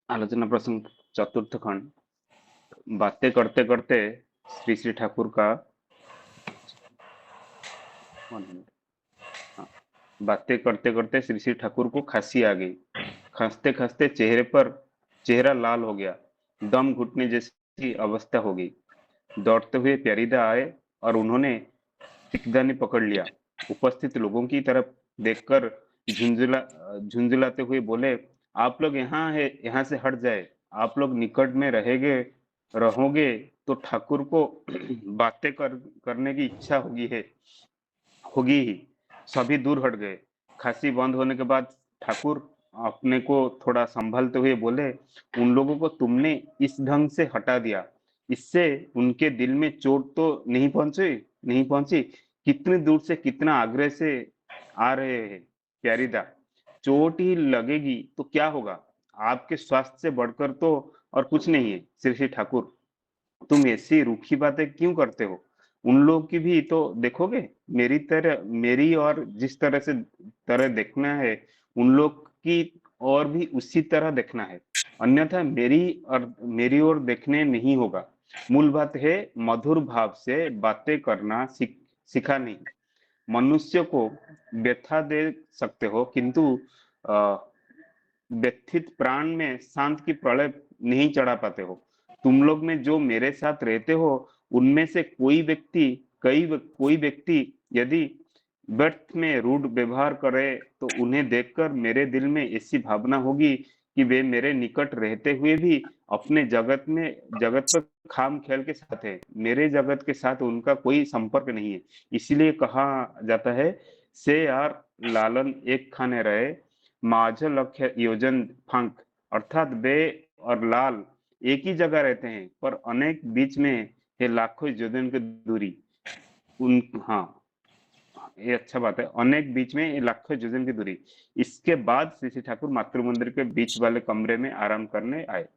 आलोचना प्रसंग चतुर्थ खंड। बातें करते करते श्री श्री ठाकुर का 1 मिनट। हाँ, बातें करते करते श्री श्री ठाकुर को खांसी आ गई। खांसते खांसते चेहरा लाल हो गया। दम घुटने जैसी अवस्था हो गई। दौड़ते हुए प्यारीदा आए और उन्होंने सिकदानी पकड़ लिया। उपस्थित लोगों की तरफ देखकर झुंझुलाते हुए बोले, आप लोग यहाँ से हट जाए। आप लोग निकट में रहोगे तो ठाकुर को करने की इच्छा होगी ही। सभी दूर हट गए। खांसी बंद होने के बाद ठाकुर अपने को थोड़ा संभालते हुए बोले, उन लोगों को तुमने इस ढंग से हटा दिया, इससे उनके दिल में चोट तो नहीं पहुंची। कितनी दूर से कितना आग्रह से आ रहे हैं प्यारीदा। चोट ही लगेगी तो क्या होगा? आपके स्वास्थ्य से बढ़कर तो और कुछ नहीं है। श्री श्री ठाकुर, तुम ऐसी रूखी बातें क्यों करते हो? उन लोग की भी तो देखोगे। मेरी और जिस तरह देखना है, उन लोग की और भी उसी तरह देखना है। अन्यथा मेरी ओर देखने नहीं होगा। मूल बात है, मधुर भाव से बातें करना सिखा नहीं। मनुष्य को व्यथा दे सकते हो, किंतु अ, व्यथित प्राण में शांत की प्रलय नहीं चढ़ा पाते हो। तुम लोग में जो मेरे साथ रहते हो, उनमें से कोई व्यक्ति यदि व्यर्थ में रूढ़ व्यवहार करे तो उन्हें देखकर मेरे दिल में ऐसी भावना होगी कि वे मेरे निकट रहते हुए भी अपने जगत पर खाम ख्याल के साथ है। मेरे जगत के साथ उनका कोई संपर्क नहीं है। इसीलिए कहा जाता है, से यार लालन एक खाने रहे, माझ लक्ष्य योजन फंक। अर्थात वे और लाल एक ही जगह रहते हैं, पर अनेक बीच में है लाखों योजन की दूरी। उन हाँ, ये अच्छा बात है, अनेक बीच में ये लाखों योजन की दूरी। इसके बाद श्री श्री ठाकुर मातृ मंदिर के बीच वाले कमरे में आराम करने आए।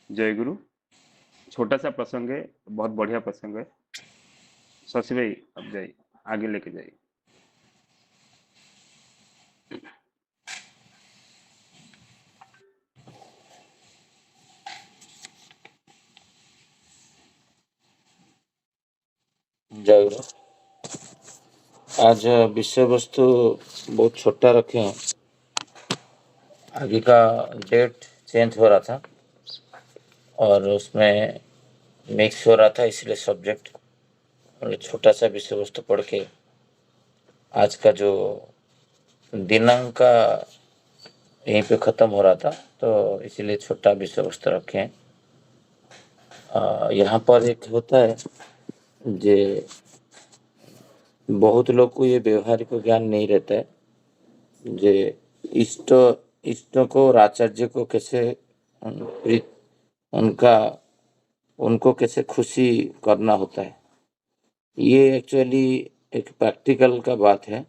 जय गुरु। छोटा सा प्रसंग है, बहुत बढ़िया प्रसंग है। शशि भाई, अब जाइए, आगे लेके जाइए। जय गुरु। आज विषय वस्तु बहुत छोटा रखे हैं। आगे का डेट चेंज हो रहा था और उसमें मिक्स हो रहा था, इसलिए सब्जेक्ट छोटा सा विषय वस्तु पढ़ के आज का जो दिनांक का यहीं पे ख़त्म हो रहा था, तो इसीलिए छोटा विषय वस्तु रखे हैं। यहाँ पर एक होता है जे बहुत लोग को ये व्यवहारिक ज्ञान नहीं रहता है, जे इष्ट इष्ट को और आचार्य को कैसे उनका उनको कैसे खुशी करना होता है। ये एक्चुअली एक प्रैक्टिकल का बात है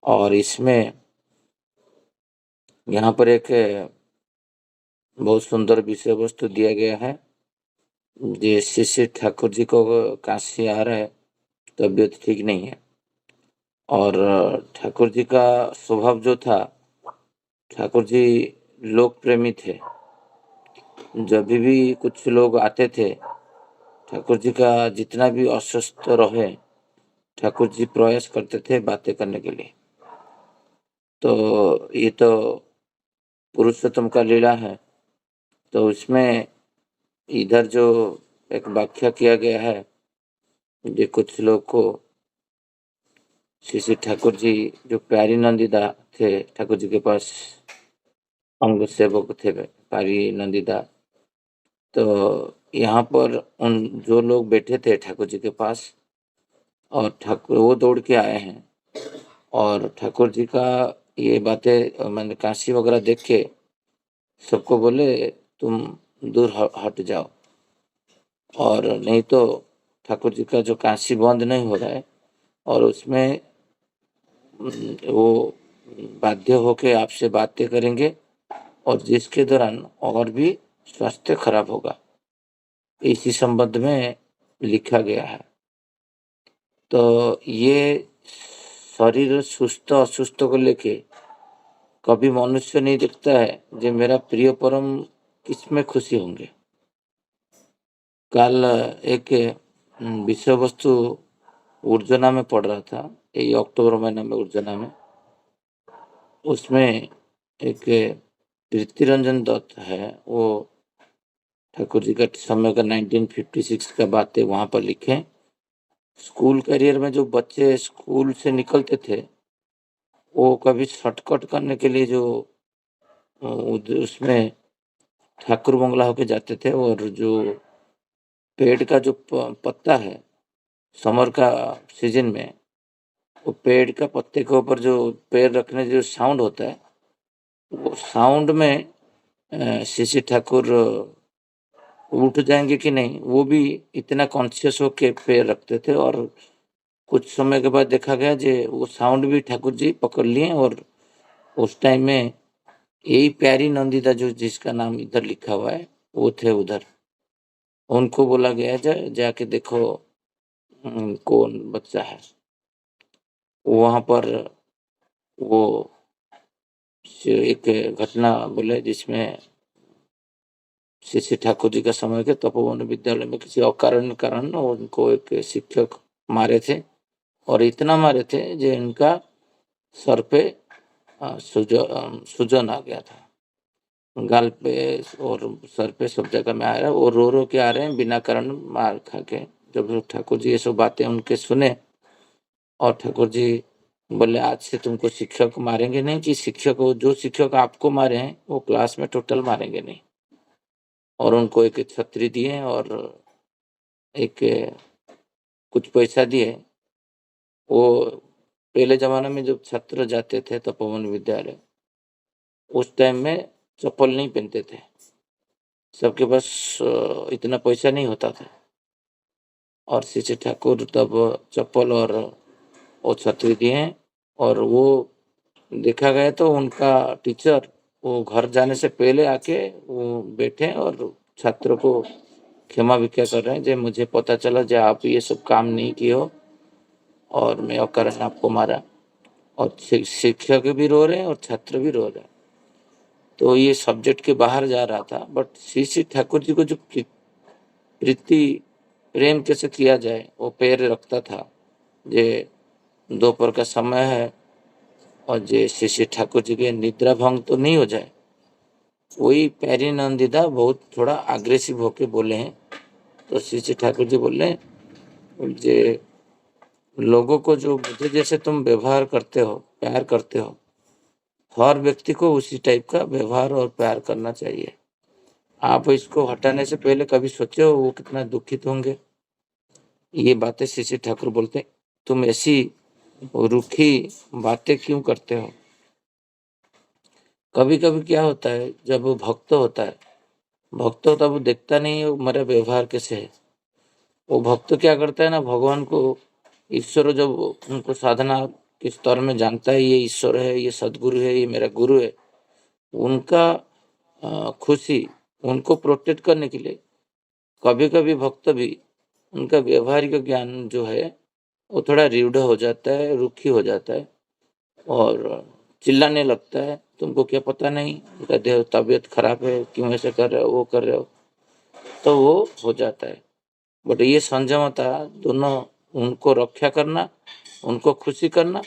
और इसमें यहाँ पर एक बहुत सुंदर विषय वस्तु दिया गया है। जैसे ठाकुर जी को काशी आ रहा है, तबीयत ठीक नहीं है और ठाकुर जी का स्वभाव जो था, ठाकुर जी लोक प्रेमी थे। जब भी कुछ लोग आते थे, ठाकुर जी का जितना भी अस्वस्थ रहे, ठाकुर जी प्रयास करते थे बातें करने के लिए। तो ये तो पुरुषोत्तम का लीला है। तो उसमें इधर जो एक व्याख्या किया गया है, जो कुछ लोग को श्री श्री ठाकुर जी जो प्यारी नंदिदा थे, ठाकुर जी के पास अंग सेवक थे प्यारी नंदिदा। तो यहाँ पर उन जो लोग बैठे थे ठाकुर जी के पास, और ठाकुर वो दौड़ के आए हैं और ठाकुर जी का ये बातें मैंने काशी वगैरह देख के सबको बोले, तुम दूर हट जाओ, और नहीं तो ठाकुर जी का जो काशी बंद नहीं हो रहा है और उसमें वो बाध्य होके आपसे बातें करेंगे और जिसके दौरान और भी स्वास्थ्य खराब होगा। इसी संबंध में लिखा गया है। तो ये शरीर सुस्त असुस्त को लेके कभी मनुष्य नहीं दिखता है जो मेरा प्रिय परम किसमें खुशी होंगे। कल एक विषय वस्तु उर्जना में पढ़ रहा था, यही अक्टूबर महीने में उर्जना में, उसमें एक प्रीति रंजन दत्त है, वो ठाकुर जी का समय का 1956 का बातें वहाँ पर लिखे। स्कूल करियर में जो बच्चे स्कूल से निकलते थे, वो कभी शॉर्टकट करने के लिए जो उसमें ठाकुर बंगला होके जाते थे, और जो पेड़ का जो पत्ता है समर का सीजन में, वो पेड़ का पत्ते के ऊपर जो पैर रखने जो साउंड होता है, वो साउंड में श्री ठाकुर उठ जाएंगे कि नहीं, वो भी इतना कॉन्शियस होके पैर रखते थे। और कुछ समय के बाद देखा गया जे वो साउंड भी ठाकुर जी पकड़ लिए, और उस टाइम में यही प्यारी नंदिता जो जिसका नाम इधर लिखा हुआ है, वो थे उधर। उनको बोला गया जाके देखो कौन बच्चा है। वहां पर वो एक घटना बोले जिसमें श्री ठाकुर जी का समय के तपोवन विद्यालय में किसी अकारण कारण उनको एक शिक्षक मारे थे, और इतना मारे थे जो इनका सर पे सूजन आ गया था, गाल पे और सर पे सब जगह में आ रहा है, और रो के आ रहे हैं बिना कारण मार खा के। जब ठाकुर जी ये सब बातें उनके सुने, और ठाकुर जी बोले आज से तुमको शिक्षक मारेंगे नहीं, कि शिक्षक जो शिक्षक आपको मारे हैं वो क्लास में टोटल मारेंगे नहीं। और उनको एक छतरी दिए और एक कुछ पैसा दिए। वो पहले जमाने में जब छात्र जाते थे तपोवन विद्यालय, उस टाइम में चप्पल नहीं पहनते थे, सबके पास इतना पैसा नहीं होता था, और श्री ठाकुर तब चप्पल और वो छतरी दिए। और वो देखा गया तो उनका टीचर वो घर जाने से पहले आके वो बैठे और छात्रों को क्षमा भिक्षा कर रहे हैं, जो मुझे पता चला जो आप ये सब काम नहीं किए हो और मैं अकारण आपको मारा। और शिक्षक भी रो रहे हैं और छात्र भी रो रहे हैं। तो ये सब्जेक्ट के बाहर जा रहा था, बट श्री ठाकुर जी को जो प्रीति प्रेम कैसे किया जाए वो पैर रखता था। जे दोपहर का समय है और जे श्री ठाकुर जी के निद्रा भंग तो नहीं हो जाए, वही प्यारी नंदिता बहुत थोड़ा अग्रेसिव होके बोले हैं। तो श्री ठाकुर जी बोले जे लोगों को जो मुझे जैसे तुम व्यवहार करते हो, प्यार करते हो, हर व्यक्ति को उसी टाइप का व्यवहार और प्यार करना चाहिए। आप इसको हटाने से पहले कभी सोचे हो वो कितना दुखित होंगे। ये बातें श्री ठाकुर बोलते, तुम ऐसी रूखी बातें क्यों करते हो। कभी कभी क्या होता है, जब वो भक्त होता है, भक्त होता वो देखता नहीं है मेरा व्यवहार कैसे है। वो भक्त क्या करता है ना, भगवान को ईश्वर जब उनको साधना के स्तर में जानता है, ये ईश्वर है, ये सदगुरु है, ये मेरा गुरु है, उनका खुशी उनको प्रोटेक्ट करने के लिए कभी कभी भक्त भी उनका व्यवहारिक ज्ञान जो है वो थोड़ा रूढ़ हो जाता है, रुखी हो जाता है, और चिल्लाने लगता है, तुमको क्या पता नहीं, उनका देह तबीयत खराब है, क्यों ऐसे कर रहे हो, वो कर रहे हो, तो वो हो जाता है। बट ये संयमता दोनों, उनको रक्षा करना, उनको खुशी करना,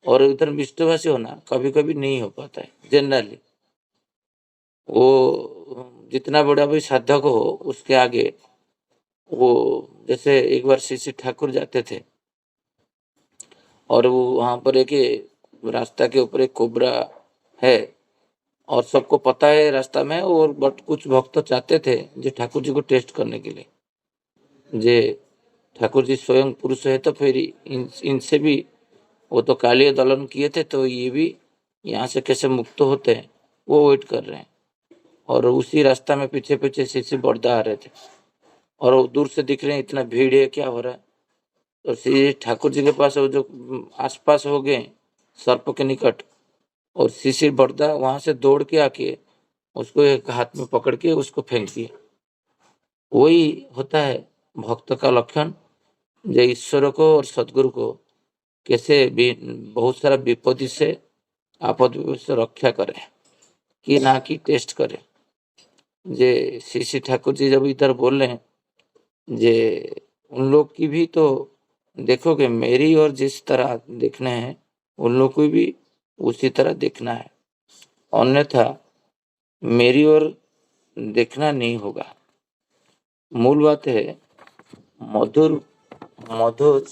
और इधर मिष्टभाषी होना कभी कभी नहीं हो पाता है जनरली। वो जितना बड़ा भी साधक हो उसके आगे, वो जैसे एक बार श्री ठाकुर जाते थे और वो वहाँ पर एक रास्ता के ऊपर एक कोबरा है, और सबको पता है रास्ता में, और बट कुछ भक्त चाहते थे जो ठाकुर जी को टेस्ट करने के लिए, जे ठाकुर जी स्वयं पुरुष है तो फिर इनसे भी वो तो कालिय दलन किए थे, तो ये भी यहाँ से कैसे मुक्त होते हैं वो वेट कर रहे हैं। और उसी रास्ता में पीछे पीछे शिशि बड़दा आ रहे थे, और वो दूर से दिख रहे हैं इतना भीड़ है, क्या हो रहा है। तो श्री ठाकुर जी के पास वो जो आसपास हो गए सर्प के निकट, और शिशिर बड़दा वहां से दौड़ के आके उसको एक हाथ में पकड़ के उसको फेंक दिया। वही होता है भक्त का लक्षण, जो ईश्वर को और सदगुरु को कैसे भी बहुत सारा विपत्ति से आपद से रक्षा करे, कि ना कि टेस्ट करे। जे श्री ठाकुर जी जब इधर बोल रहे हैं जे उन लोग की भी तो देखोगे मेरी और जिस तरह देखना है उन लोग को भी उसी तरह देखना है, अन्यथा मेरी ओर देखना नहीं होगा। मूल बात है मधुर मधुर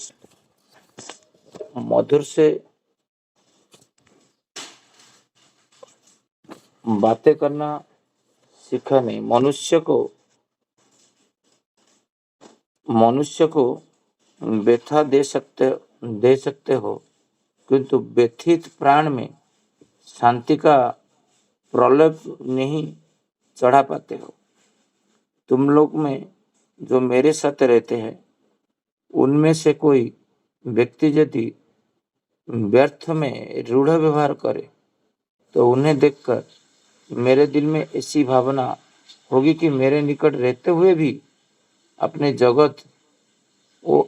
मधुर से बातें करना सीखा नहीं। मनुष्य को व्यथा दे सकते हो, किंतु व्यथित प्राण में शांति का प्रलेप नहीं चढ़ा पाते हो। तुम लोग में जो मेरे साथ रहते हैं उनमें से कोई व्यक्ति यदि व्यर्थ में रूढ़ व्यवहार करे तो उन्हें देखकर मेरे दिल में ऐसी भावना होगी कि मेरे निकट रहते हुए भी अपने जगत वो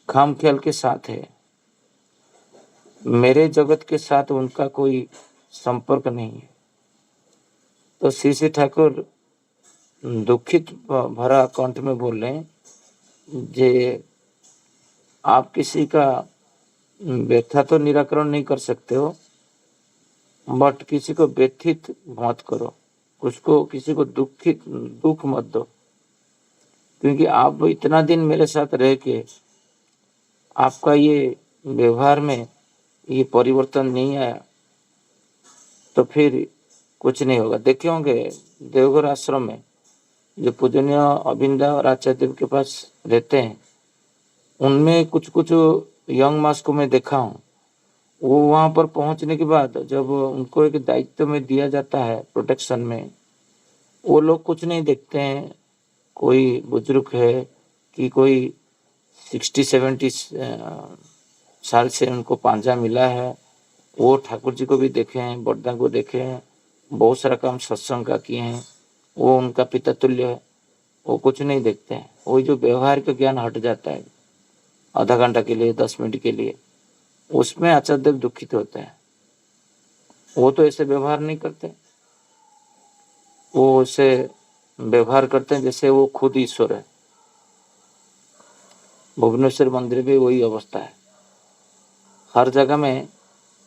खामख्याल के साथ है, मेरे जगत के साथ उनका कोई संपर्क नहीं है। तो श्री ठाकुर दुखित भरा कंठ में बोल रहे हैं जे आप किसी का व्यथा तो निराकरण नहीं कर सकते हो, बट किसी को व्यथित मत करो, उसको किसी को दुख मत दो, क्योंकि आप इतना दिन मेरे साथ रह के आपका ये व्यवहार में ये परिवर्तन नहीं आया तो फिर कुछ नहीं होगा। देखे होंगे देवघर आश्रम में जो पूजनीय अभिनदा और आचार्य देव के पास रहते हैं, उनमें कुछ कुछ यंग मास को मैं देखा हूँ। वो वहां पर पहुंचने के बाद जब उनको एक दायित्व में दिया जाता है प्रोटेक्शन में, वो लोग कुछ नहीं देखते हैं, कोई बुजुर्ग है कि कोई 60-70 साल से उनको पांजा मिला है, वो ठाकुर जी को भी देखे हैं, बड़दा को देखे हैं, बहुत सारा काम सत्संग का किए हैं, वो उनका पिता तुल्य है, वो कुछ नहीं देखते हैं। वही जो व्यवहार का ज्ञान हट जाता है आधा घंटा के लिए 10 मिनट के लिए, उसमें आचार्य देव दुखित होते हैं। वो तो ऐसे व्यवहार नहीं करते, वो ऐसे व्यवहार करते हैं जैसे वो खुद ईश्वर है। भुवनेश्वर मंदिर में वही अवस्था है। हर जगह में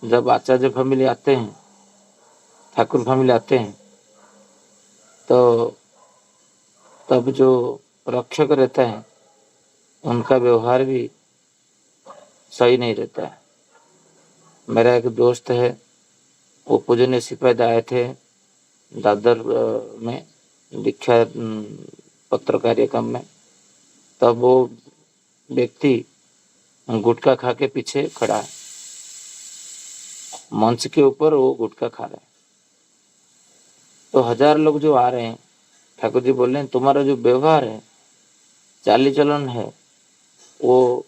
जब आचार्य फैमिली आते हैं, ठाकुर फैमिली आते हैं, तो तब जो रक्षक रहता है उनका व्यवहार भी सही नहीं रहता है। मेरा एक दोस्त है, वो पूजनीय सिपाही आए थे दादर में दीक्षा पत्र कार्यक्रम में, तब वो व्यक्ति गुटखा खा के पीछे खड़ा है, मंच के ऊपर वो गुटखा खा रहा है। तो 1000 लोग जो आ रहे हैं, ठाकुर जी बोल रहे हैं तुम्हारा जो व्यवहार है, चाली चलन है, वो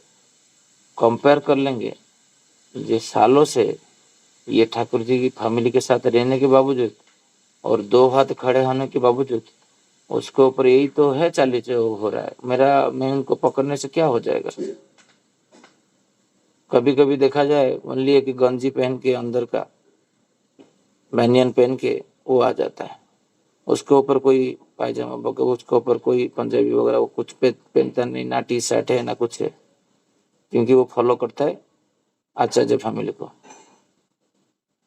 कंपेयर कर लेंगे जो सालों से ये ठाकुर जी की फैमिली के साथ रहने के बावजूद और 2 हाथ खड़े होने के बावजूद उसके ऊपर यही तो है चाली हो रहा है। मैं उनको पकड़ने से क्या हो जाएगा। कभी कभी देखा जाए मान लिया कि गंजी पहन के अंदर का बैनियन पहन के वो आ जाता है, उसके ऊपर कोई पायजामा वगैरह, उसके ऊपर कोई पंजाबी वगैरह वो कुछ पहनता नहीं, ना टी शर्ट है ना कुछ है, क्योंकि वो फॉलो करता है आचार्य फैमिली को।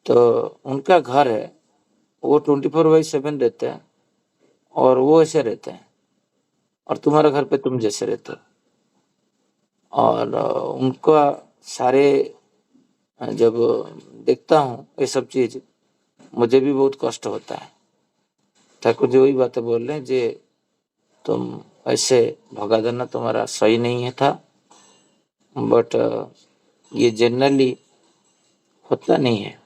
तो उनका घर है, वो 24/7 रहते हैं और वो ऐसे रहते हैं, और तुम्हारे घर पे तुम जैसे रहते हो। और उनका सारे जब देखता हूँ ये सब चीज, मुझे भी बहुत कष्ट होता है। ठाकुर जी वही बातें बोल रहे हैं जे तुम ऐसे भगा देना तुम्हारा सही नहीं है था, बट ये जनरली होता नहीं है,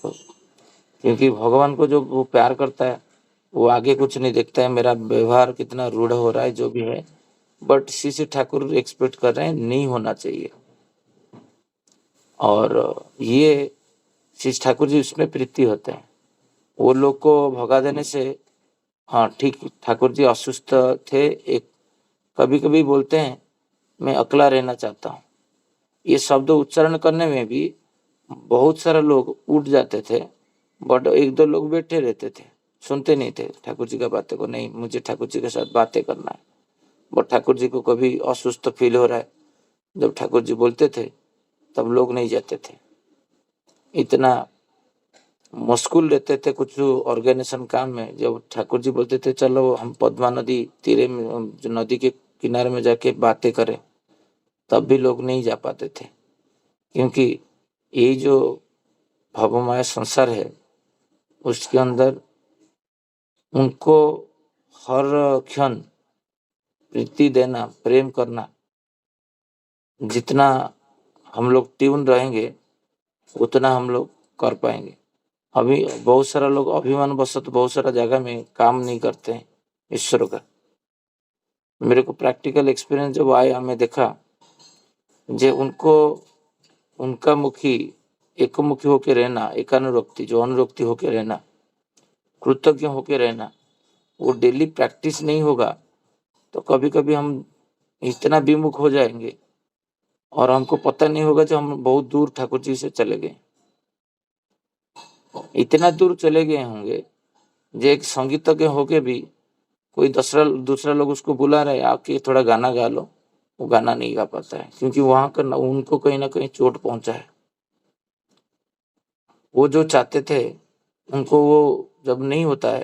क्योंकि भगवान को जो वो प्यार करता है वो आगे कुछ नहीं देखता है, मेरा व्यवहार कितना रूढ़ हो रहा है जो भी है, बट श्री ठाकुर एक्सपेक्ट कर रहे हैं नहीं होना चाहिए। और ये श्री ठाकुर जी उसमें प्रीति होते हैं। वो लोग को भगा देने से, हाँ ठीक, ठाकुर जी असुस्थ थे, एक कभी कभी बोलते हैं मैं अकेला रहना चाहता हूँ। ये शब्द उच्चारण करने में भी बहुत सारे लोग उठ जाते थे, बट 1-2 लोग बैठे रहते थे। सुनते नहीं थे ठाकुर जी का बातें को, नहीं मुझे ठाकुर जी के साथ बातें करना है। बट ठाकुर जी को कभी असुस्थ फील हो रहा है, जब ठाकुर जी बोलते थे तब लोग नहीं जाते थे। इतना मशगूल रहते थे कुछ ऑर्गेनाइजेशन काम में। जब ठाकुर जी बोलते थे चलो हम पद्मा नदी तीरे में, जो नदी के किनारे में जाके बातें करें, तब भी लोग नहीं जा पाते थे, क्योंकि ये जो भवमाया संसार है उसके अंदर उनको हर क्षण प्रीति देना, प्रेम करना, जितना हम लोग ट्यून रहेंगे उतना हम लोग कर पाएंगे। अभी बहुत सारा लोग अभिमान वशत बहुत सारा जगह में काम नहीं करते हैं ईश्वर का। मेरे को प्रैक्टिकल एक्सपीरियंस जब आया, मैं देखा जे उनको उनका मुखी एकमुखी होके रहना, एकानुरक्ति जो अनुरक्ति होके रहना, कृतज्ञ होके रहना, वो डेली प्रैक्टिस नहीं होगा तो कभी कभी हम इतना विमुख हो जाएंगे और हमको पता नहीं होगा जो हम बहुत दूर ठाकुर जी से चले गए। इतना दूर चले गए होंगे जो एक संगीतज्ञ होके भी कोई दूसरा दूसरा लोग उसको बुला रहे आके थोड़ा गाना गा लो, वो गाना नहीं गा पाता है, क्योंकि वहां का उनको कहीं ना कहीं चोट पहुंचा है। वो जो चाहते थे उनको वो जब नहीं होता है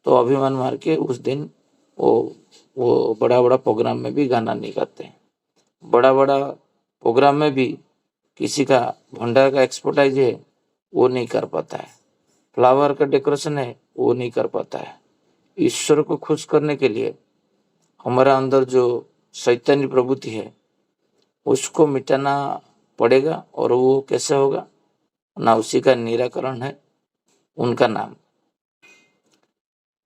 तो अभिमान मार के उस दिन वो बड़ा बड़ा प्रोग्राम में भी गाना नहीं गाते हैं। बड़ा बड़ा प्रोग्राम में भी किसी का भंडार का एक्सपर्टाइज है वो नहीं कर पाता है, फ्लावर का डेकोरेशन है वो नहीं कर पाता है। ईश्वर को खुश करने के लिए हमारा अंदर जो चैतन्य प्रवृत्ति है उसको मिटाना पड़ेगा, और वो कैसे होगा ना, उसी का निराकरण है उनका नाम।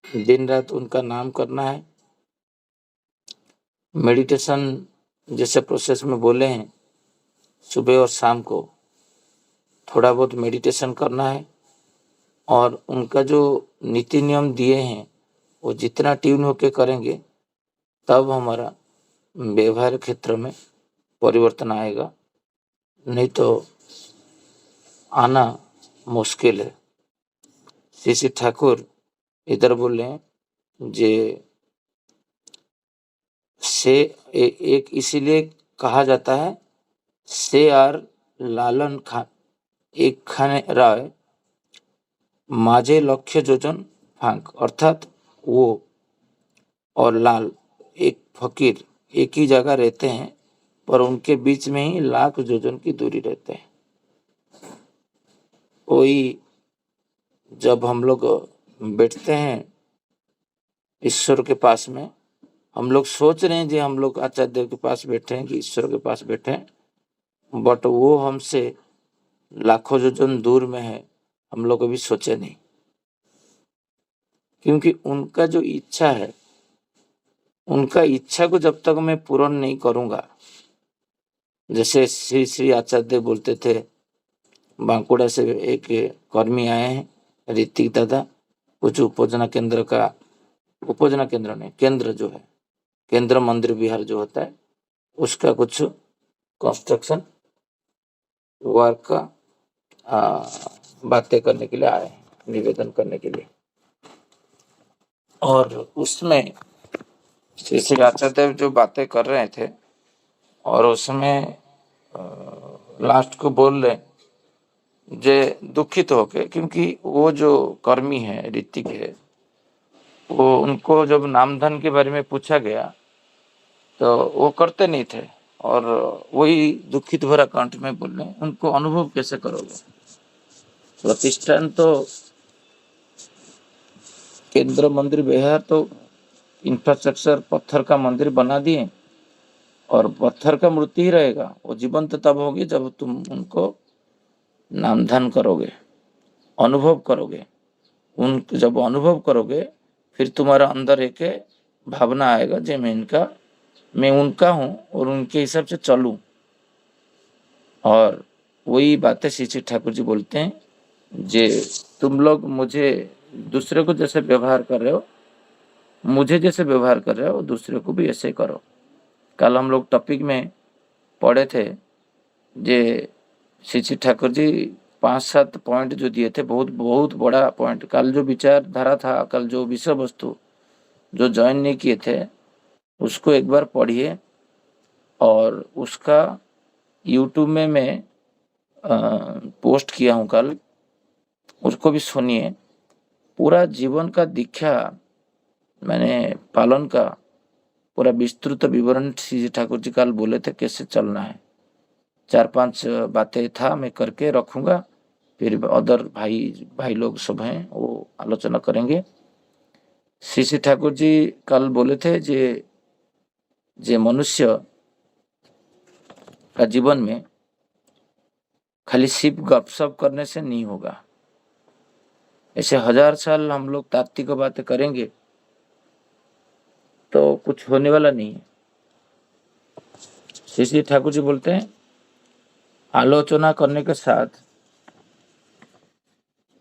दिन रात उनका नाम करना है। मेडिटेशन जैसे प्रोसेस में बोले हैं, सुबह और शाम को थोड़ा बहुत मेडिटेशन करना है, और उनका जो नीति नियम दिए हैं वो जितना ट्यून होके करेंगे तब हमारा व्यवहार क्षेत्र में परिवर्तन आएगा, नहीं तो आना मुश्किल है। श्री ठाकुर इधर बोले जे से एक इसीलिए कहा जाता है से आर लालन खान एक खाने राय माझे लक्ष्य जोजन फांक, अर्थात वो और लाल एक फकीर एक ही जगह रहते हैं पर उनके बीच में ही लाख जोजन की दूरी रहते हैं। वही जब हम लोग बैठते हैं ईश्वर के पास में, हम लोग सोच रहे हैं कि हम लोग आचार्य देव के पास बैठे हैं कि ईश्वर के पास बैठे हैं, बट वो हमसे लाखों जोजन दूर में है, हम लोग अभी सोचे नहीं। क्योंकि उनका जो इच्छा है, उनका इच्छा को जब तक मैं पूर्ण नहीं करूंगा, जैसे श्री श्री आचार्य देव बोलते थे, बांकुड़ा से एक कर्मी आए हैं ऋतिक दादा, कुछ उपजना केंद्र का, उपजना केंद्र नहीं, केंद्र जो है केंद्र मंदिर विहार जो होता है उसका कुछ कंस्ट्रक्शन वर्क का बातें करने के लिए आए हैं, निवेदन करने के लिए। और उसमें श्री श्री आचार्य देव जो बातें कर रहे थे और उसमें लास्ट को बोल रहे जे दुखित होके, क्योंकि वो जो कर्मी है ऋतिक है, वो उनको जब नामधन के बारे में पूछा गया तो वो करते नहीं थे, और वही दुखित भरा कंठ में बोल रहे, उनको अनुभव कैसे करोगे। प्रतिष्ठान तो केंद्र मंदिर विहार तो इंफ्रास्ट्रक्चर पत्थर का मंदिर बना दिए, और पत्थर का मूर्ति ही रहेगा, वो जीवंत तब होगी जब तुम उनको नामधन करोगे, अनुभव करोगे। उन जब अनुभव करोगे फिर तुम्हारा अंदर एक भावना आएगा जो मैं उनका हूँ और उनके हिसाब से चलूं। और वही बातें श्री ठाकुर जी बोलते हैं जे तुम लोग मुझे दूसरे को जैसे व्यवहार कर रहे हो, मुझे जैसे व्यवहार कर रहे हो दूसरे को भी ऐसे करो। कल हम लोग टॉपिक में पढ़े थे जे श्री ठाकुर जी 5-7 पॉइंट जो दिए थे, बहुत बहुत बड़ा पॉइंट। कल जो विचारधारा था, कल जो विषय वस्तु जो ज्वाइन नहीं किए थे, उसको एक बार पढ़िए और उसका यूट्यूब में मैं पोस्ट किया हूँ कल, उसको भी सुनिए। पूरा जीवन का दीक्षा मैंने पालन का पूरा विस्तृत विवरण श्री ठाकुर जी कल बोले थे कैसे चलना है। 4-5 बातें था, मैं करके रखूंगा, फिर अदर भाई लोग सब हैं वो आलोचना करेंगे। श्री ठाकुर जी कल बोले थे जे मनुष्य का जीवन में खाली सिर्फ गपशप करने से नहीं होगा। ऐसे 1000 साल हम लोग तात्विक बातें करेंगे तो कुछ होने वाला नहीं है। श्री ठाकुर जी बोलते हैं आलोचना करने के साथ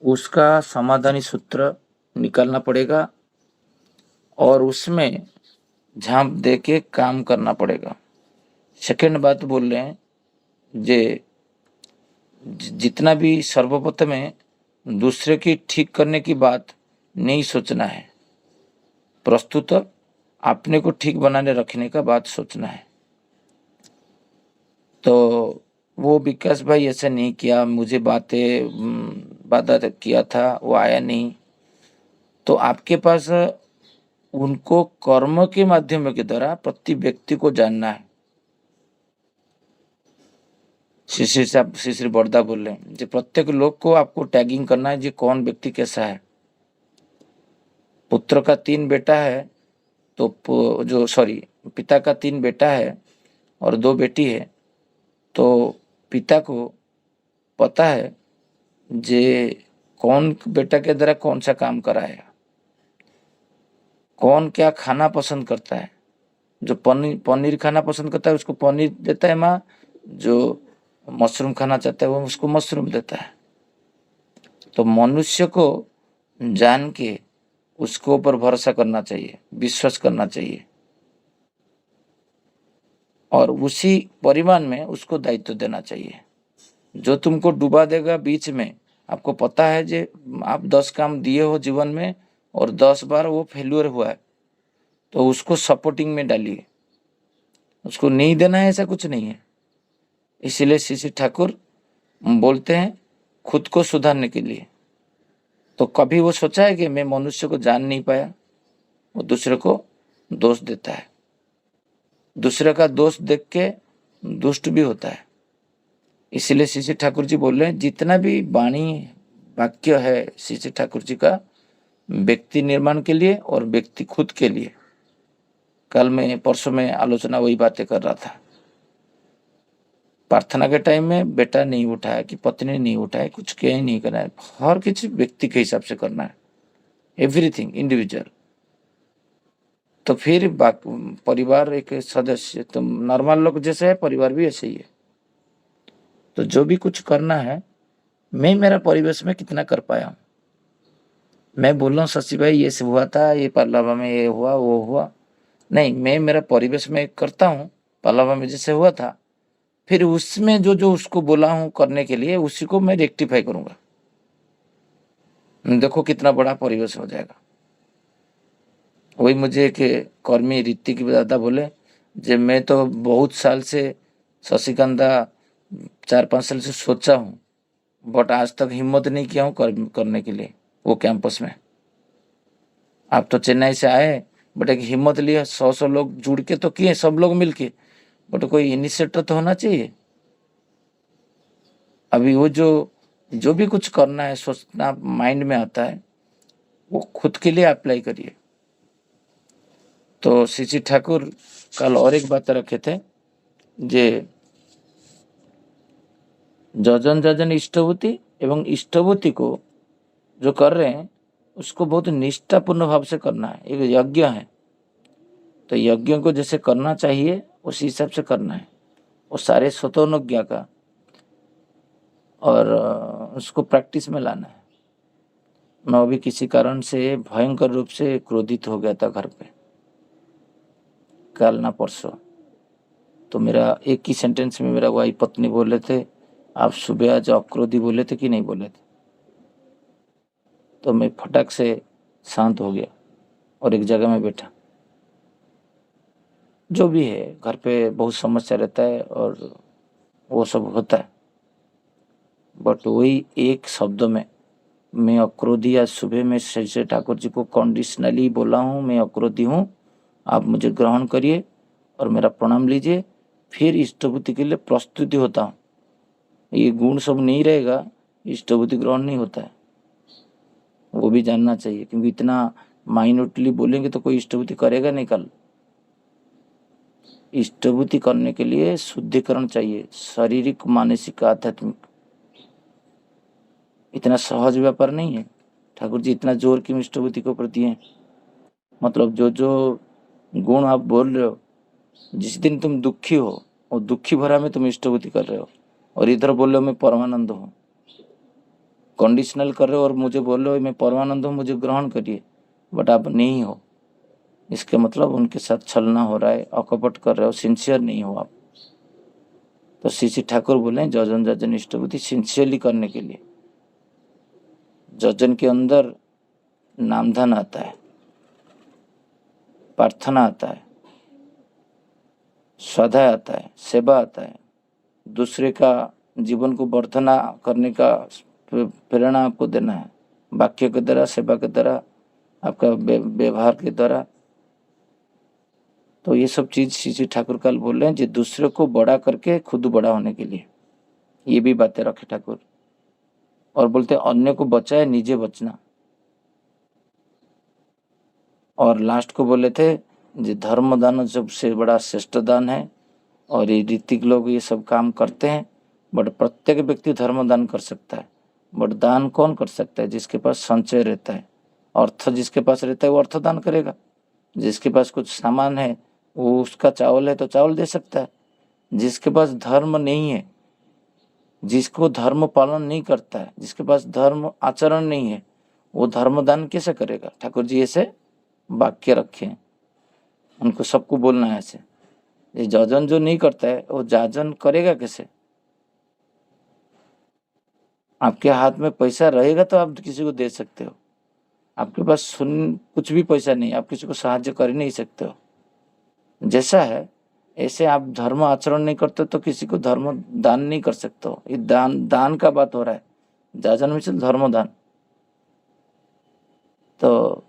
उसका समाधानी सूत्र निकालना पड़ेगा और उसमें झांप दे के काम करना पड़ेगा। सेकंड बात बोल रहे हैं जितना भी सर्वप्रथम है दूसरे की ठीक करने की बात नहीं सोचना है, प्रस्तुत अपने को ठीक बनाने रखने का बात सोचना है। तो वो विकास भाई ऐसा नहीं किया, मुझे वादा किया था, वो आया नहीं, तो आपके पास उनको कर्म के माध्यम के द्वारा प्रति व्यक्ति को जानना है। श्री बड़दा बोल रहे हैं प्रत्येक लोग को आपको टैगिंग करना है, कौन व्यक्ति कैसा है। पुत्र का 3 बेटा है तो पिता का 3 बेटा है और 2 बेटी है, तो पिता को पता है कौन बेटा के द्वारा कौन सा काम कराएगा, कौन क्या खाना पसंद करता है। जो पनीर खाना पसंद करता है उसको पनीर देता है माँ, जो मशरूम खाना चाहता है वो उसको मशरूम देता है। तो मनुष्य को जान के उसको ऊपर भरोसा करना चाहिए, विश्वास करना चाहिए और उसी परिमाण में उसको दायित्व देना चाहिए। जो तुमको डुबा देगा बीच में, आपको पता है आप 10 काम दिए हो जीवन में और 10 बार वो फेल्यूर हुआ है, तो उसको सपोर्टिंग में डालिए, उसको नहीं देना है, ऐसा कुछ नहीं है। इसलिए श्री ठाकुर बोलते हैं खुद को सुधारने के लिए। तो कभी वो सोचा है कि मैं मनुष्य को जान नहीं पाया, वो दूसरे को दोष देता है, दूसरे का दोष देख के दुष्ट भी होता है। इसलिए श्री ठाकुर जी बोल रहे हैं जितना भी वाणी वाक्य है श्री ठाकुर जी का व्यक्ति निर्माण के लिए और व्यक्ति खुद के लिए। कल मैं परसों में आलोचना वही बातें कर रहा था। प्रार्थना के टाइम में बेटा नहीं उठाया कि पत्नी नहीं उठाए, कुछ कहीं नहीं करना है, हर किसी व्यक्ति के हिसाब से करना है, एवरीथिंग इंडिविजुअल। तो फिर परिवार एक सदस्य तो नॉर्मल लोग जैसे है, परिवार भी ऐसे ही है। तो जो भी कुछ करना है, मैं मेरा परिवेश में कितना कर पाया हूँ। मैं बोल रहा हूँ शशि भाई ये से हुआ था, ये पल्लवा में ये हुआ वो हुआ, नहीं, मैं मेरा परिवेश में करता हूँ। पल्लवा में जैसे हुआ था, फिर उसमें जो उसको बोला हूँ करने के लिए उसी को मैं रेक्टिफाई करूंगा। देखो कितना बड़ा परिवेश हो जाएगा। वही मुझे एक कर्मी ऋतिक दादा बोले मैं तो बहुत साल से शशिकांदा 4-5 साल से सोचा हूँ, बट आज तक हिम्मत नहीं किया हूँ करने के लिए वो कैंपस में। आप तो चेन्नई से आए, बट एक हिम्मत लिया, 100 लोग जुड़ के तो किए, सब लोग मिलके, बट कोई इनिशिएटर तो होना चाहिए। अभी वो जो भी कुछ करना है सोचना माइंड में आता है, वो खुद के लिए अप्लाई करिए। तो श्री ठाकुर कल और एक बात रखे थे जजन जजन इष्टभूति एवं इष्टभूति को जो कर रहे हैं उसको बहुत निष्ठापूर्ण भाव से करना है। एक यज्ञ है तो यज्ञ को जैसे करना चाहिए उसी हिसाब से करना है, वो सारे स्वतोनुज्ञा का, और उसको प्रैक्टिस में लाना है। मैं अभी किसी कारण से भयंकर रूप से क्रोधित हो गया था घर पे, कल ना परसों। तो मेरा एक ही सेंटेंस में मेरा वाइफ पत्नी बोले थे आप सुबह आज अक्रोधी बोले थे कि नहीं बोले थे? तो मैं फटाक से शांत हो गया और एक जगह में बैठा। जो भी है, घर पे बहुत समस्या रहता है और वो सब होता है, बट वही एक शब्द में मैं अक्रोधी आज सुबह में श्री ठाकुर जी को कंडीशनली बोला हूँ, मैं अक्रोधी हूँ, आप मुझे ग्रहण करिए और मेरा प्रणाम लीजिए। फिर इष्टभूति के लिए प्रस्तुति होता हूँ। ये गुण सब नहीं रहेगा, इष्टभूति ग्रहण नहीं होता है, वो भी जानना चाहिए, क्योंकि इतना माइन्यूटली बोलेंगे तो कोई इष्टभूति करेगा नहीं कल। इष्टभूति करने के लिए शुद्धिकरण चाहिए, शारीरिक, मानसिक, आध्यात्मिक। इतना सहज व्यापार नहीं है। ठाकुर जी इतना जोर क्यों इष्टभूति के प्रति है? मतलब जो जो गुण आप बोल रहे हो, जिस दिन तुम दुखी हो और दुखी भरा में तुम इष्टभूति कर रहे हो, और इधर बोल रहे हो मैं परमानंद हूँ, कंडीशनल कर रहे हो और मुझे बोल रहे हो मैं परमानंद हूँ, मुझे ग्रहण करिए, बट आप नहीं हो। इसके मतलब उनके साथ छलना हो रहा है, अकपट कर रहे हो, सिंसियर नहीं हो आप। तो श्री ठाकुर बोले जजन जजन इष्टभूति सिंसियरली करने के लिए। जजन के अंदर नामधन आता है, प्रार्थना आता है, स्वाध्याय आता है, सेवा आता है, दूसरे का जीवन को वर्धना करने का प्रेरणा आपको देना है, वाक्य के द्वारा, सेवा के द्वारा, आपका व्यवहार के द्वारा। तो ये सब चीज श्री ठाकुर कल बोल रहे हैं, जो दूसरे को बड़ा करके खुद बड़ा होने के लिए। ये भी बातें रखे ठाकुर। और बोलते हैं अन्य को बचाए निजे बचना। और लास्ट को बोले थे जो धर्म दान सबसे बड़ा श्रेष्ठ दान है, और ये ऋतिक लोग ये सब काम करते हैं, बट प्रत्येक व्यक्ति धर्म दान कर सकता है, बट दान कौन कर सकता है? जिसके पास संचय रहता है, अर्थ जिसके पास रहता है वो अर्थ दान करेगा। जिसके पास कुछ सामान है, वो उसका चावल है तो चावल दे सकता है। जिसके पास धर्म नहीं है, जिसको धर्म पालन नहीं करता है, जिसके पास धर्म आचरण नहीं है, वो धर्म दान कैसे करेगा? ठाकुर जी ऐसे वाक्य रखे हैं, उनको सबको बोलना है ऐसे। ये जाजन जो नहीं करता है वो जाजन करेगा कैसे? आपके हाथ में पैसा रहेगा तो आप किसी को दे सकते हो। आपके पास कुछ भी पैसा नहीं, आप किसी को सहायता कर ही नहीं सकते हो। जैसा है ऐसे आप धर्म आचरण नहीं करते तो किसी को धर्म दान नहीं कर सकते हो। ये दान का बात हो रहा है, जाजन में धर्म दान। तो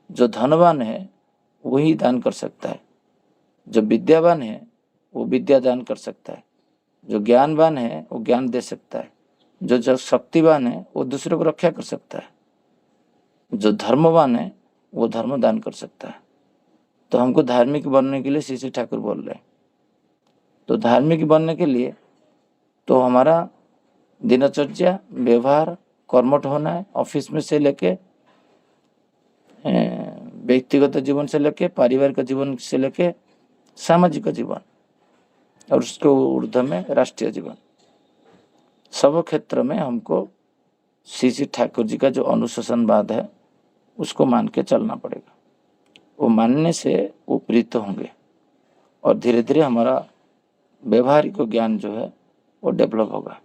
जो धनवान है वही दान कर सकता है, जो विद्यावान है वो विद्या दान कर सकता है, जो ज्ञानवान है वो ज्ञान दे सकता है, जो शक्तिवान है वो दूसरे को रक्षा कर सकता है, जो धर्मवान है वो धर्म दान कर सकता है। तो हमको धार्मिक बनने के लिए श्री ठाकुर बोल रहे हैं। तो धार्मिक बनने के लिए तो हमारा दिनचर्या, व्यवहार, कर्मठ होना है, ऑफिस में से लेके व्यक्तिगत जीवन से लेके पारिवारिक जीवन से लेके सामाजिक जीवन, और उसके ऊर्ध्व में राष्ट्रीय जीवन, सब क्षेत्र में हमको श्री ठाकुर जी का जो अनुशासनवाद है उसको मान के चलना पड़ेगा। वो मानने से वो प्रीत होंगे और धीरे धीरे हमारा व्यवहारिक ज्ञान जो है वो डेवलप होगा।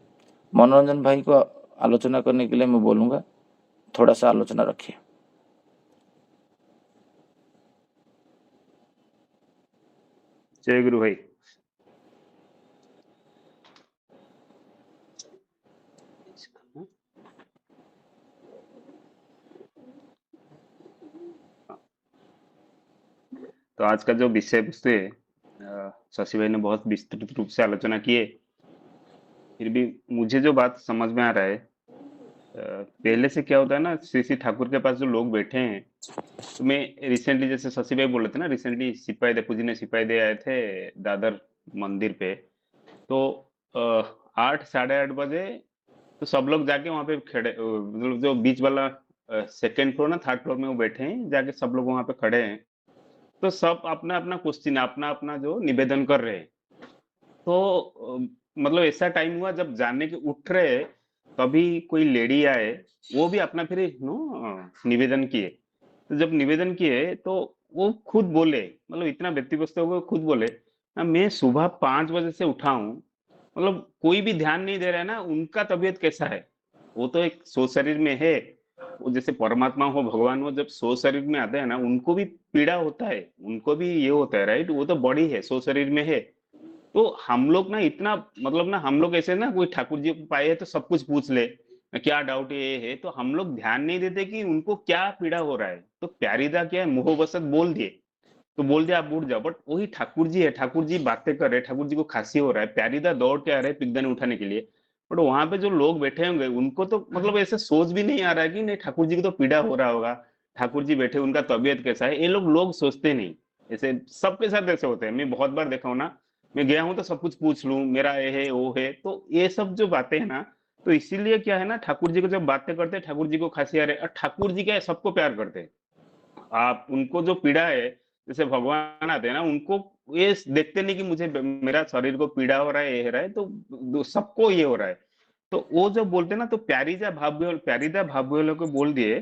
मनोरंजन भाई को आलोचना करने के लिए मैं बोलूँगा, थोड़ा सा आलोचना रखिए। जय गुरु भाई। तो आज का जो विषय वस्तु है, शशि भाई ने बहुत विस्तृत रूप से आलोचना की है। फिर भी मुझे जो बात समझ में आ रहा है, पहले से क्या होता है ना, श्री श्री ठाकुर के पास जो लोग बैठे हैं, तो मैं रिसेंटली, जैसे शशि भाई बोल रहे थे ना, रिसेंटली सिपाही दे पूजनीय सिपाही दे आए थे दादर मंदिर पे। तो 8 साढ़े 8 बजे तो सब लोग जाके वहां पे खड़े, मतलब जो बीच वाला सेकेंड फ्लोर ना थर्ड फ्लोर में वो बैठे हैं, जाके सब लोग वहां पे खड़े हैं। तो सब अपना अपना क्वेश्चन, अपना अपना जो निवेदन कर रहे हैं। तो मतलब ऐसा टाइम हुआ जब जाने के उठ रहे, तभी कोई लेडी आए, वो भी अपना फिर निवेदन किए। तो जब निवेदन किए तो वो खुद बोले, मतलब इतना व्यक्तिगत हो गए, खुद बोले, मैं सुबह 5 बजे से उठा हूँ मतलब कोई भी ध्यान नहीं दे रहा है ना, उनका तबीयत कैसा है? वो तो एक सो शरीर में है, वो जैसे परमात्मा हो, भगवान हो, जब सो शरीर में आते हैं ना, उनको भी पीड़ा होता है, उनको भी ये होता है, राइट? वो तो बॉडी है, सो शरीर में है। तो हम लोग ना इतना, मतलब ना हम लोग ऐसे ना, कोई ठाकुर जी को पाए है तो सब कुछ पूछ ले, क्या डाउट है, ये है, तो हम लोग ध्यान नहीं देते कि उनको क्या पीड़ा हो रहा है। तो प्यारीदा क्या है, मुंह बसत बोल दिए, तो बोल दिया आप उठ जाओ, बट वही ठाकुर जी है, ठाकुर जी बातें कर रहे हैं, ठाकुर जी को खांसी हो रहा है, प्यारीदा दौड़ के आ रहे हैं पिगदन उठाने के लिए, बट वहां पे जो लोग बैठे होंगे उनको तो मतलब ऐसे सोच भी नहीं आ रहा है कि नहीं, ठाकुर जी को तो पीड़ा हो रहा होगा, ठाकुर जी बैठे, उनका तबीयत कैसा है, ये लोग सोचते नहीं। ऐसे सबके साथ ऐसे होते हैं, मैं बहुत बार देखा हूं ना, मैं गया हूं तो सब कुछ पूछ लूं, मेरा ये है वो है, तो ये सब जो बातें हैं ना, तो इसीलिए क्या है ना, ठाकुर जी को जब बातें करते हैं, ठाकुर जी को खांसी आ रहे, और ठाकुर जी क्या है, सबको प्यार करते हैं। आप उनको जो पीड़ा है, जैसे भगवान आते हैं ना, उनको ये देखते नहीं कि मुझे मेरा शरीर को पीड़ा हो रहा है, ये हो रहा है, तो सबको ये हो रहा है। तो वो जब बोलते हैं ना, तो प्यारीदा भाग्य को बोल दिए,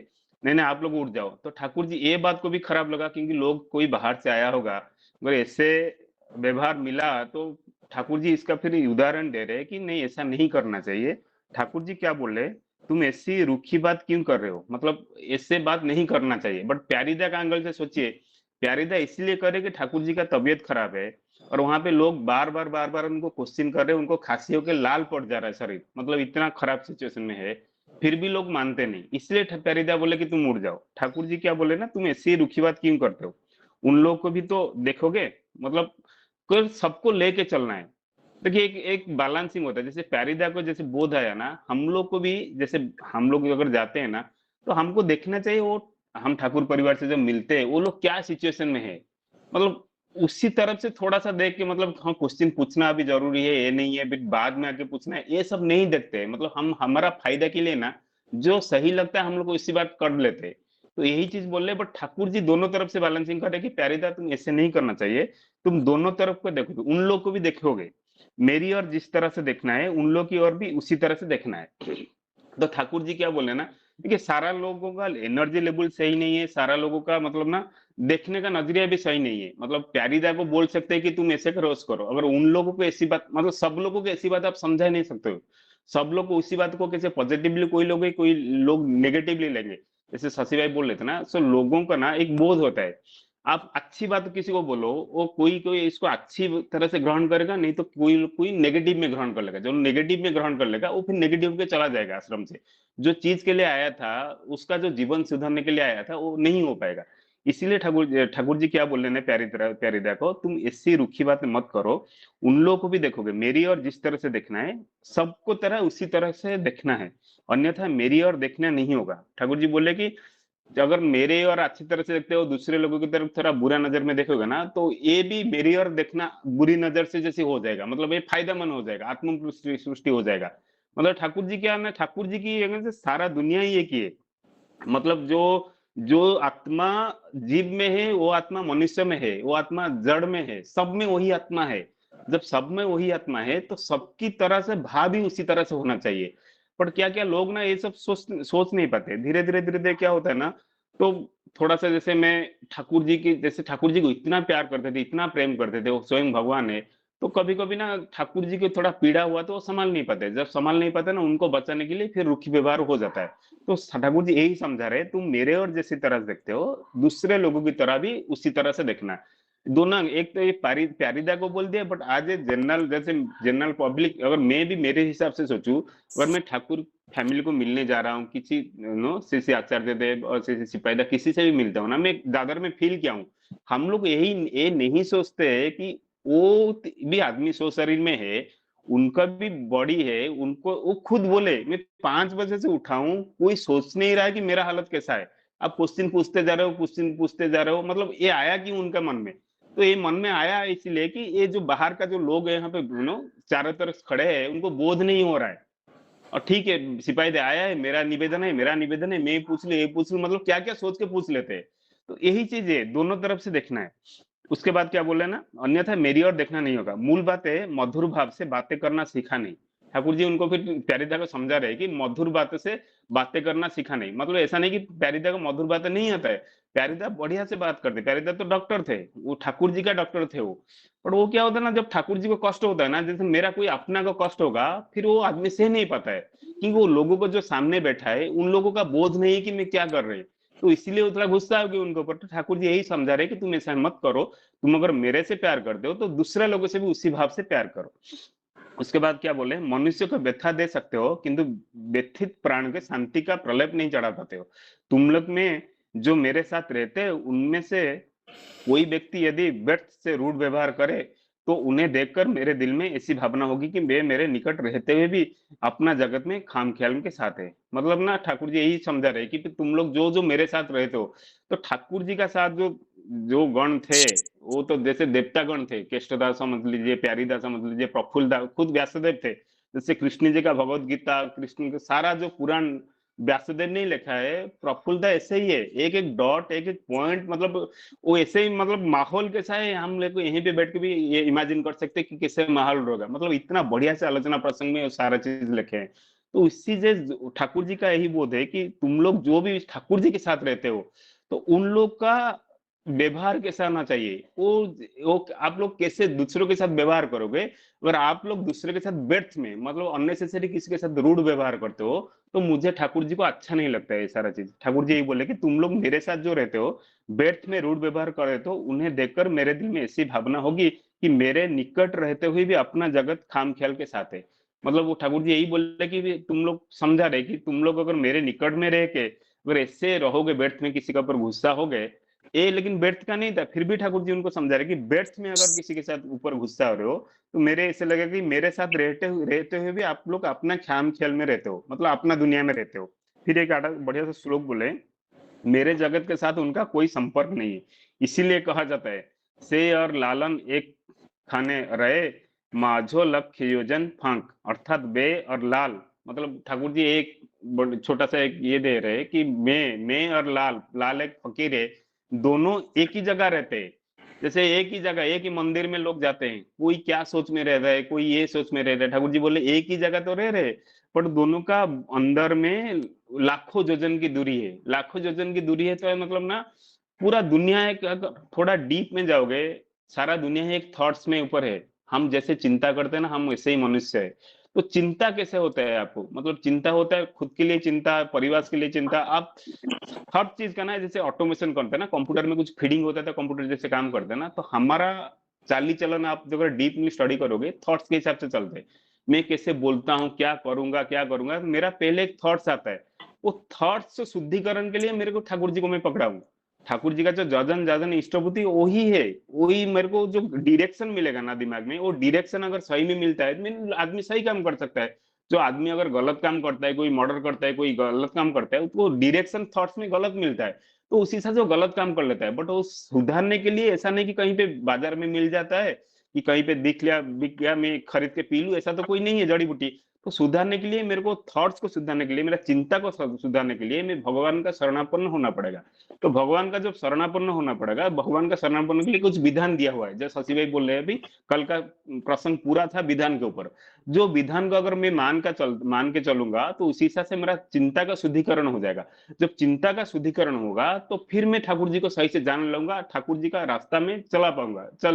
नहीं नहीं आप लोग उठ जाओ, तो ठाकुर जी ये बात को भी खराब लगा, क्योंकि लोग कोई बाहर से आया होगा, अगर ऐसे व्यवहार मिला तो ठाकुर जी इसका फिर उदाहरण दे रहे हैं कि नहीं, ऐसा नहीं करना चाहिए। ठाकुर जी क्या बोल रहे, तुम ऐसी रूखी बात क्यों कर रहे हो, मतलब ऐसे बात नहीं करना चाहिए, बट प्यारीदा का एंगल से सोचिए, प्यारीदा इसलिए करे कि ठाकुर जी का तबीयत खराब है, और वहां पे लोग बार बार उनको क्वेश्चन कर रहे हैं, उनको खांसी होकर लाल पड़ जा रहा है शरीर, मतलब इतना खराब सिचुएशन में है, फिर भी लोग मानते नहीं, इसलिए प्यारीदा बोले कि तुम उड़ जाओ। ठाकुर जी क्या बोले ना, तुम ऐसी रूखी बात क्यों करते हो, उन लोगों को भी तो देखोगे, मतलब कुल सबको लेके चलना है। देखिए एक एक बैलेंसिंग होता है, जैसे प्यारीदा को जैसे बोध आया ना, हम लोग को भी, जैसे हम लोग अगर जाते हैं ना, तो हमको देखना चाहिए वो, हम ठाकुर परिवार से जब मिलते हैं वो लोग क्या सिचुएशन में है, मतलब उसी तरफ से थोड़ा सा देख के, मतलब हाँ क्वेश्चन पूछना भी जरूरी है, ये नहीं है फिर बाद में आके पूछना है, ये सब नहीं देखते हैं, मतलब हम हमारा फायदा के लिए ना, जो सही लगता है हम लोग को इसी बात कर लेते हैं। तो यही चीज बोल रहे हैं, बट ठाकुर जी दोनों तरफ से बैलेंसिंग कर रहे हैं कि प्यारीदा तुम ऐसे नहीं करना चाहिए, तुम दोनों तरफ को देखोगे, उन लोग को भी देखोगे, मेरी और जिस तरह से देखना है उन लोग की और भी उसी तरह से देखना है। तो ठाकुर जी क्या बोले ना, देखिए सारा लोगों का एनर्जी लेवल सही नहीं है, सारा लोगों का मतलब ना देखने का नजरिया भी सही नहीं है, मतलब प्यारीदा को बोल सकते हैं कि तुम ऐसे करो ऐसे करो, अगर उन लोगों को ऐसी बात, मतलब सब लोगों को ऐसी बात आप समझा नहीं सकते हो, सब लोग को उसी बात को कैसे पॉजिटिवली, कोई लोग नेगेटिवली लेंगे, जैसे शशि भाई बोल रहे थे ना, सो लोगों का ना एक बोध होता है, आप अच्छी बात किसी को बोलो, वो कोई कोई इसको अच्छी तरह से ग्रहण करेगा, नहीं तो कोई कोई नेगेटिव में ग्रहण कर लेगा, जो नेगेटिव में ग्रहण कर लेगा वो फिर नेगेटिव पे चला जाएगा आश्रम से, जो चीज के लिए आया था, उसका जो जीवन सुधारने के लिए आया था वो नहीं हो पाएगा। इसीलिए ठाकुर जी क्या बोल रहे हैं प्यारीदा को, तुम ऐसी रूखी बात मत करो, उन लोगों को भी देखोगे, मेरी और जिस तरह से देखना है, सबको तरह उसी तरह से देखना है, अन्यथा मेरी और देखना नहीं होगा। ठाकुर जी बोले कि अगर मेरे और अच्छी तरह से देखते हो, दूसरे लोगों की तरफ थोड़ा बुरा नजर में देखोगे ना, तो ये भी मेरी और देखना बुरी नजर से जैसे हो जाएगा, मतलब ये फायदेमंद हो जाएगा, आत्म सृष्टि हो जाएगा। मतलब ठाकुर जी क्या है ना, ठाकुर जी की अगर से सारा दुनिया ही एक ही है, मतलब जो जो आत्मा जीव में है, वो आत्मा मनुष्य में है, वो आत्मा जड़ में है, सब में वही आत्मा है। जब सब में वही आत्मा है तो सबकी तरह से भाव भी उसी तरह से होना चाहिए। पर क्या क्या लोग ना ये सब सोच नहीं पाते, धीरे धीरे क्या होता है ना, तो थोड़ा सा जैसे मैं ठाकुर जी की, जैसे ठाकुर जी को इतना प्यार करते थे, इतना प्रेम करते थे, वो स्वयं भगवान है, तो कभी कभी ना ठाकुर जी को थोड़ा पीड़ा हुआ तो वो संभाल नहीं पाते, जब संभाल नहीं पाते ना, उनको बचाने के लिए फिर रुखी व्यवहार हो जाता है। तो ठाकुर जी यही समझा रहे, तुम मेरे और जैसी तरह से देखते हो, दूसरे लोगों की तरह भी उसी तरह से देखना। दोनों, एक तो ये प्यारीदा को बोल दिया, बट आज जनरल, जैसे जनरल पब्लिक, अगर मैं भी मेरे हिसाब से सोचूं, अगर मैं ठाकुर फैमिली को मिलने जा रहा हूँ, किसी नो श्री आचार्य देव और श्री सिपाहीदा किसी से भी मिलता हूँ ना, मैं दादर में फील क्या हूँ, हम लोग यही ये नहीं सोचते हैं कि वो भी आदमी सौ शरीर में है, उनका भी बॉडी है, उनको वो खुद बोले मैं 5 बजे से उठा हूं, कोई सोच नहीं रहा है कि मेरा हालत कैसा है, आप क्वेश्चन पूछते जा रहे हो, क्वेश्चन पूछते जा रहे हो, मतलब ये आया क्यों उनका मन में, तो ये मन में आया इसलिए कि ये जो बाहर का जो लोग है यहाँ पे चारों तरफ खड़े हैं, उनको बोध नहीं हो रहा है, और ठीक है सिपाही दे आया है, मेरा निवेदन है, मैं पूछ लू ये पूछ लू, मतलब क्या क्या सोच के पूछ लेते हैं। तो यही चीज है, दोनों तरफ से देखना है। उसके बाद क्या बोले ना, अन्यथा मेरी ओर देखना नहीं होगा, मूल बात है मधुर भाव से बातें करना सीखा नहीं। ठाकुर जी उनको फिर प्यारीदा को समझा रहे कि मधुर बात से बातें करना सीखा नहीं, मतलब ऐसा नहीं कि प्यारीदा को मधुर बातें नहीं आता है, प्यारीदा बढ़िया से बात करते, प्यारीदा तो डॉक्टर थे, वो ठाकुर जी का डॉक्टर थे वो। पर वो क्या होता है ना, जब ठाकुर जी को कष्ट होता है ना, जैसे मेरा कोई अपना को कष्ट होगा, फिर वो आदमी सह नहीं पाता है, क्योंकि वो लोगों को जो सामने बैठा है उन लोगों का बोध नहीं कि मैं क्या कर रही, तो इसीलिए वो थोड़ा गुस्सा हो गया उनके ऊपर। तो ठाकुर जी यही समझा रहे कि तुम ऐसा मत करो, तुम अगर मेरे से प्यार करते हो तो दूसरे लोगों से भी उसी भाव से प्यार करो। उसके बाद क्या बोले, मनुष्य को व्यथा दे सकते हो किंतु व्यथित प्राण के शांति का प्रलेप नहीं चढ़ा पाते हो। तुम लोग में जो मेरे साथ रहते हैं उनमें से कोई व्यक्ति यदि व्यर्थ से रूढ़ व्यवहार करे तो उन्हें देखकर मेरे दिल में ऐसी भावना होगी कि वे मेरे निकट रहते हुए भी अपना जगत में खाम ख्याल के साथ है। मतलब ना ठाकुर जी यही समझा रहे कि तुम लोग जो जो मेरे साथ रहते हो, तो ठाकुर जी का साथ जो जो गण थे, वो तो जैसे देवता गण थे, केष्टदास समझ लीजिए, प्यारीदास समझ लीजिए, प्रफुल्लदास, खुद व्यासदेव थे। जैसे कृष्ण जी का भगवत गीता, कृष्ण का सारा जो पुराण व्यासदेव ने ही लिखा है, प्रफुल्लदा ऐसे ही है, एक एक डॉट, एक एक पॉइंट, मतलब वो ऐसे ही, मतलब माहौल कैसा है हम लोग को यहीं पे बैठ के भी ये इमेजिन कर सकते हैं कि कैसे माहौल होगा। मतलब इतना बढ़िया से आलोचना प्रसंग में सारा चीज लिखे हैं। तो इसी से ठाकुर जी का यही बोध है कि तुम लोग जो भी ठाकुर जी के साथ रहते हो, तो उन लोग का व्यवहार कैसा होना चाहिए, वो आप लोग कैसे दूसरों के साथ व्यवहार करोगे। अगर आप लोग दूसरे के साथ व्यर्थ में, मतलब अननेसेसरी किसी के साथ रूड व्यवहार करते हो, तो मुझे ठाकुर जी को अच्छा नहीं लगता है ये सारा चीज। ठाकुर जी यही बोले कि तुम लोग मेरे साथ जो रहते हो, व्यर्थ में रूड व्यवहार कर रहे, तो उन्हें देखकर मेरे दिल में ऐसी भावना होगी कि मेरे निकट रहते हुए भी अपना जगत खाम ख्याल के साथ है। मतलब वो ठाकुर जी यही बोले कि तुम लोग समझा रहे कि तुम लोग अगर मेरे निकट में रह के अगर ऐसे रहोगे, व्यर्थ में किसी का ऊपर गुस्सा हो गए, ये लेकिन व्यर्थ का नहीं था, फिर भी ठाकुर जी उनको समझा रहे कि व्यर्थ में अगर किसी के साथ ऊपर गुस्सा हो रहे हो, तो मेरे ऐसे लगे कि मेरे साथ रहते हुए भी आप लोग अपना ख्याम ख्याल में रहते हो, मतलब अपना दुनिया में रहते हो। फिर एक आधा बढ़िया सा श्लोक बोले, मेरे जगत के साथ उनका कोई संपर्क नहीं है, इसीलिए कहा जाता है, से और लालन एक खाने रहे, माझो लक्ष्य योजन फंक। अर्थात बे और लाल, मतलब ठाकुर जी एक छोटा सा एक ये दे रहे कि मैं और लाल, लाल एक फकीर है, दोनों एक ही जगह रहते हैं। जैसे एक ही जगह, एक ही मंदिर में लोग जाते हैं, कोई क्या सोच में रह रहा है, कोई ये सोच में रह रहा है, ठाकुर जी बोले एक ही जगह तो रह रहे, पर दोनों का अंदर में लाखों योजन की दूरी है। लाखों योजन की दूरी है तो है मतलब ना, पूरा दुनिया एक, अगर थोड़ा डीप में जाओगे, सारा दुनिया है एक थॉट्स में ऊपर है। हम जैसे चिंता करते हैं ना, हम वैसे ही मनुष्य है। तो चिंता कैसे होता है आपको, मतलब चिंता होता है खुद के लिए चिंता, परिवार के लिए चिंता, आप हर चीज का ना, जैसे ऑटोमेशन करते हैं ना, कंप्यूटर में कुछ फीडिंग होता है तो कंप्यूटर जैसे काम करते हैं ना, तो हमारा चाली चलन आप जो अगर डीपली स्टडी करोगे, थॉट्स के हिसाब से चलते हैं। मैं कैसे बोलता हूँ, क्या करूंगा, तो मेरा पहले एक थॉट्स आता है। वो थॉट्स शुद्धिकरण के लिए मेरे को ठाकुर जी को मैं पकड़ा हूँ। ठाकुर जी का जो जजन जजन इष्टभूति वही है, वही मेरे को जो डायरेक्शन मिलेगा ना दिमाग में, वो डायरेक्शन अगर सही में मिलता है तो आदमी सही काम कर सकता है। जो आदमी अगर गलत काम करता है, कोई मर्डर करता है, कोई गलत काम करता है, उसको डायरेक्शन थॉट्स में गलत मिलता है, तो उसी से जो गलत काम कर लेता है। बट वो सुधारने के लिए ऐसा नहीं कि कहीं पे बाजार में मिल जाता है, कि कहीं पे दिख लिया बिक गया मैं खरीद के पी लूं, ऐसा तो कोई नहीं है जड़ी बूटी। तो सुधारने के लिए मेरे को, थॉट्स को सुधारने के लिए, मेरा चिंता को सुधारने के लिए मैं भगवान का शरणापन्न होना पड़ेगा। तो भगवान का जब शरणापन्न होना पड़ेगा, भगवान का शरणापन्न के लिए कुछ विधान दिया हुआ है, जैसे शशि भाई बोल रहे हैं अभी, कल का प्रसंग पूरा था विधान के ऊपर। जो विधान को अगर मैं मान के चलूंगा, तो उसी हिसाब से मेरा चिंता का शुद्धिकरण हो जाएगा। जब चिंता का शुद्धिकरण होगा, तो फिर मैं ठाकुर जी को सही से जान लूंगा, ठाकुर जी का रास्ता में चल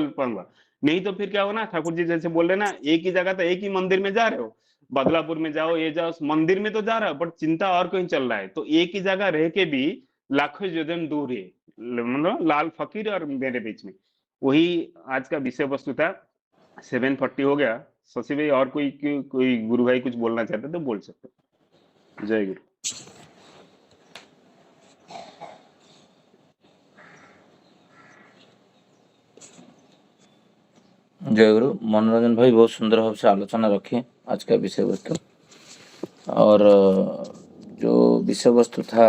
पाऊंगा। नहीं तो फिर क्या होगा ना, ठाकुर जी जैसे बोल रहे ना, एक ही जगह, तो एक ही मंदिर में जा रहे हो, बदलापुर में जाओ, ये जाओ, मंदिर में तो जा रहा है, बट चिंता और कहीं चल रहा है, तो एक ही जगह रह के भी लाखों योजन दूर है, मतलब लाल फकीर और मेरे बीच में। वही आज का विषय वस्तु था। 7:40 हो गया। शशि भाई और कोई गुरु भाई कुछ बोलना चाहते तो बोल सकते। जय गुरु। जय गुरु। मनोरंजन भाई बहुत सुंदर भाव से आलोचना रखे आज का विषय वस्तु, और जो विषय वस्तु था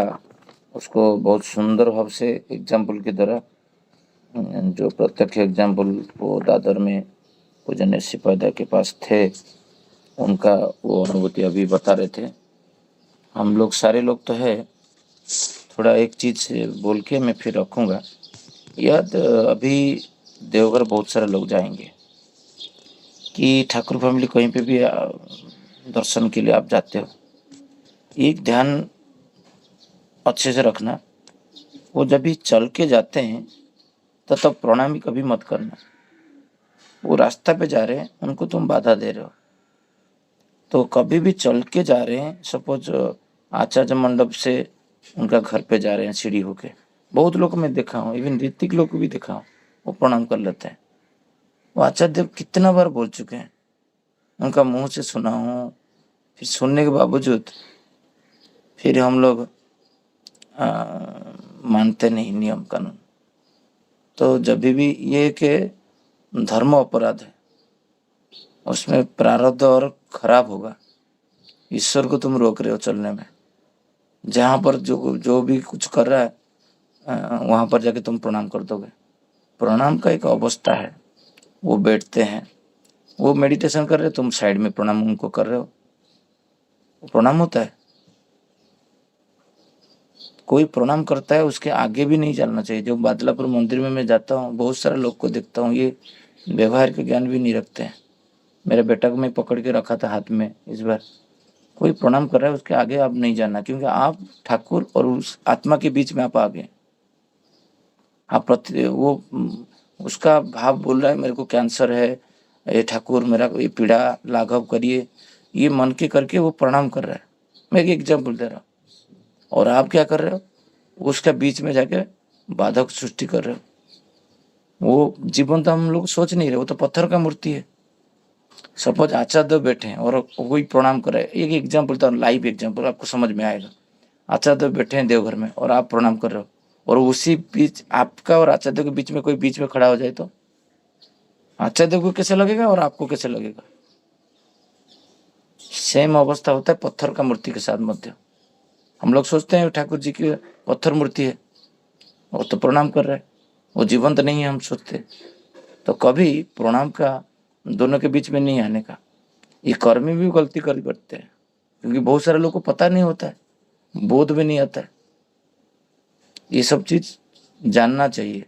उसको बहुत सुंदर भाव से एग्जाम्पल के द्वारा, जो प्रत्यक्ष एग्जाम्पल वो दादर में पूजन्य सिपादा के पास थे, उनका वो अनुभूति अभी बता रहे थे। हम लोग सारे लोग तो है, थोड़ा एक चीज़ से बोल के मैं फिर रखूँगा याद। अभी देवघर बहुत सारे लोग जाएंगे कि ठाकुर फैमिली कहीं पे भी दर्शन के लिए आप जाते हो, एक ध्यान अच्छे से रखना वो जब भी चल के जाते हैं तो तब प्रणाम कभी मत करना। वो रास्ता पे जा रहे हैं, उनको तुम बाधा दे रहे हो। तो कभी भी चल के जा रहे हैं, सपोज आचार्य मंडप से उनका घर पे जा रहे हैं सीढ़ी होके, बहुत लोग मैं देखा हूँ, इवन ऋतिक लोग को भी देखा हूँ, वो प्रणाम कर लेते हैं। वो आचार्य देव कितना बार बोल चुके हैं, उनका मुंह से सुना हूँ, फिर सुनने के बावजूद फिर हम लोग मानते नहीं नियम कानून। तो जब भी ये कि धर्म अपराध है, उसमें प्रारब्ध और खराब होगा। ईश्वर को तुम रोक रहे हो चलने में। जहाँ पर जो जो भी कुछ कर रहा है वहाँ पर जाके तुम प्रणाम कर दोगे। प्रणाम का एक अवस्था है, वो बैठते हैं, वो मेडिटेशन कर रहे हो, तुम साइड में प्रणाम उनको कर रहे हो, वो प्रणाम होता है। कोई प्रणाम करता है उसके आगे भी नहीं चलना चाहिए। जो बादलापुर मंदिर में मैं जाता हूँ, बहुत सारे लोग को देखता हूँ, ये व्यवहार के ज्ञान भी नहीं रखते हैं। मेरे बेटा को मैं पकड़ के रखा था हाथ में इस बार। कोई प्रणाम कर रहा है उसके आगे आप नहीं जाना, क्योंकि आप ठाकुर और उस आत्मा के बीच में आप आ गए। आप उसका भाव बोल रहा है मेरे को कैंसर है, ये ठाकुर मेरा ये पीड़ा लाघव करिए, ये मन के करके वो प्रणाम कर रहा है। मैं एक एग्जाम्पल दे रहा हूँ। और आप क्या कर रहे हो, उसका बीच में जाके बाधक सृष्टि कर रहे हो। वो जीवन तो हम लोग सोच नहीं रहे, वो तो पत्थर का मूर्ति है। सपोज आचार्य देव बैठे हैं और कोई प्रणाम कर रहा है, एक एग्जाम्पल तो लाइव एग्जाम्पल आपको समझ में आएगा। आचार्य देव बैठे हैं देवघर में और आप प्रणाम कर रहे हो, और उसी बीच आपका और आचार्य देव के बीच में कोई बीच में खड़ा हो जाए तो आचार्य देव को कैसे लगेगा और आपको कैसे लगेगा? सेम अवस्था होता है पत्थर का मूर्ति के साथ मध्य। हम लोग सोचते हैं ठाकुर जी की पत्थर मूर्ति है, वो तो प्रणाम कर रहा है, वो जीवंत नहीं है हम सोचते। तो कभी प्रणाम का दोनों के बीच में नहीं आने का। ये कर्मी भी गलती कर बैठते हैं, क्योंकि बहुत सारे लोग को पता नहीं होता है, बोध भी नहीं आता है। ये सब चीज जानना चाहिए,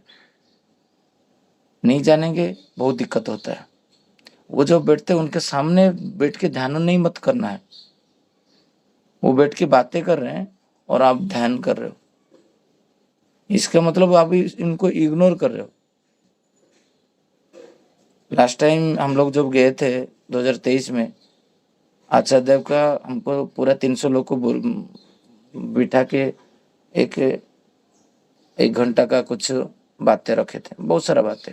नहीं जानेंगे बहुत दिक्कत होता है। वो जो बैठते हैं उनके सामने बैठ के ध्यान नहीं मत करना है। वो बैठ के बातें कर रहे हैं और आप ध्यान कर रहे हो, इसका मतलब आप इनको इग्नोर कर रहे हो। लास्ट टाइम हम लोग जब गए थे 2023 में, आचार्य देव का हमको पूरा 300 लोग को बिठा के एक 1 घंटा का कुछ बातें रखे थे, बहुत सारा बातें।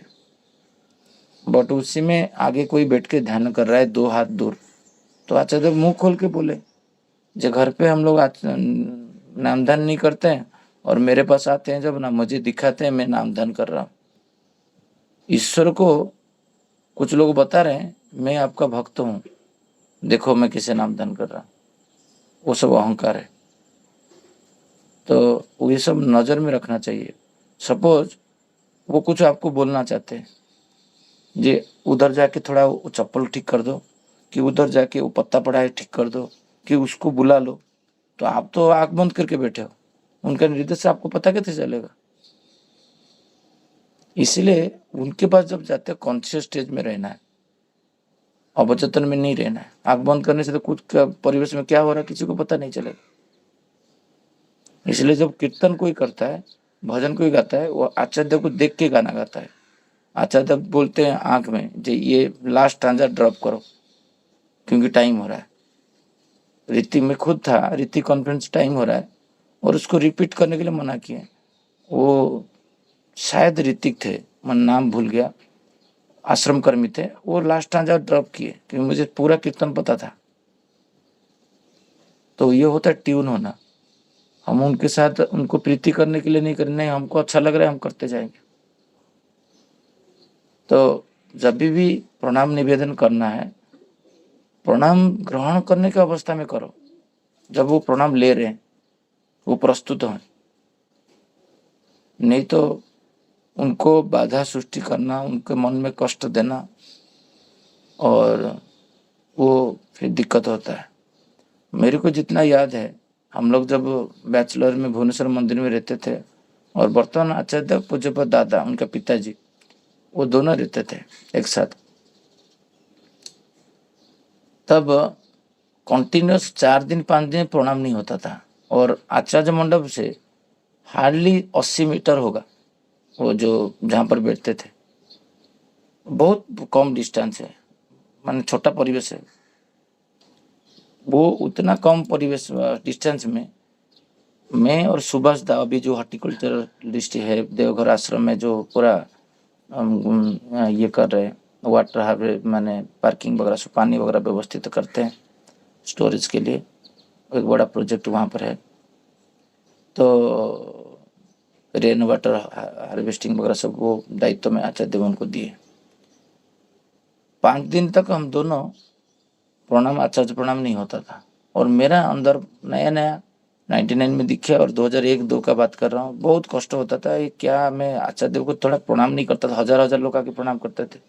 बट उसी में आगे कोई बैठ के ध्यान कर रहा है 2 हाथ दूर। तो आचार्य देव मुंह खोल के बोले, जो घर पे हम लोग नामधन नहीं करते हैं और मेरे पास आते हैं जब ना, मुझे दिखाते हैं मैं नामधन कर रहा हूँ। ईश्वर को कुछ लोग बता रहे हैं मैं आपका भक्त हूँ, देखो मैं किसे नामधन कर रहा हूँ, वो सब अहंकार है। तो ये सब नजर में रखना चाहिए। सपोज वो कुछ आपको बोलना चाहते हैं, जे उधर जाके थोड़ा वो चप्पल ठीक कर दो, कि उधर जाके वो पत्ता पड़ा है ठीक कर दो, कि उसको बुला लो। तो आप तो आंख बंद करके बैठे हो, उनका निर्देश आपको पता कैसे चलेगा? इसलिए उनके पास जब जाते हो कॉन्शियस स्टेज में रहना है, अवचेतन में नहीं रहना है। आंख बंद करने से तो कुछ परिवेश में क्या हो रहा है किसी को पता नहीं चलेगा। इसलिए जब कीर्तन कोई करता है, भजन कोई गाता है, वो आचार्य को देख के गाना गाता है। आचार्य बोलते हैं आंख में जे ये लास्ट स्टांजा ड्रॉप करो, क्योंकि टाइम हो रहा है। ऋतिक में खुद था, ऋतिक कॉन्फ्रेंस टाइम हो रहा है और उसको रिपीट करने के लिए मना किए। वो शायद ऋतिक थे, मैं नाम भूल गया, आश्रम कर्मी थे, वो लास्ट स्टांजा ड्रॉप किए क्योंकि मुझे पूरा कीर्तन पता था। तो ये होता है ट्यून होना। हम उनके साथ उनको प्रीति करने के लिए नहीं करने, हमको अच्छा लग रहा है हम करते जाएंगे। तो जब भी प्रणाम निवेदन करना है, प्रणाम ग्रहण करने की अवस्था में करो, जब वो प्रणाम ले रहे हैं, वो प्रस्तुत हैं। नहीं तो उनको बाधा सृष्टि करना, उनके मन में कष्ट देना, और वो फिर दिक्कत होता है। मेरे को जितना याद है, हम लोग जब बैचलर में भुवनेश्वर मंदिर में रहते थे, और वर्तमान आचार्य पूज्यपद दादा उनका पिताजी, वो दोनों रहते थे एक साथ। तब कंटिन्यूस 4 दिन 5 दिन प्रणाम नहीं होता था, और आचार्य मंडप से हार्डली 80 मीटर होगा वो जो जहाँ पर बैठते थे, बहुत कम डिस्टेंस है, माने छोटा परिवेश है। वो उतना कम परिवेश डिस्टेंस में मैं और सुभाष दा अभी जो हॉर्टिकल्चरलिस्ट है देवघर आश्रम में जो पूरा ये कर रहे हैं, वाटर हार्वेस्ट माने पार्किंग वगैरह से पानी वगैरह व्यवस्थित करते हैं स्टोरेज के लिए, एक बड़ा प्रोजेक्ट वहाँ पर है। तो रेन वाटर हार्वेस्टिंग वगैरह सब वो दायित्व में आचार्य देव उनको दिए। 5 दिन तक हम दोनों प्रणाम आचार्य प्रणाम नहीं होता था, और मेरा अंदर नया नया 99 में दीक्षा और 2001-2 का बात कर रहा हूँ, बहुत कष्ट होता था। ये क्या मैं आचार्य देव को थोड़ा प्रणाम नहीं करता था, हजार लोग आके प्रणाम करते थे,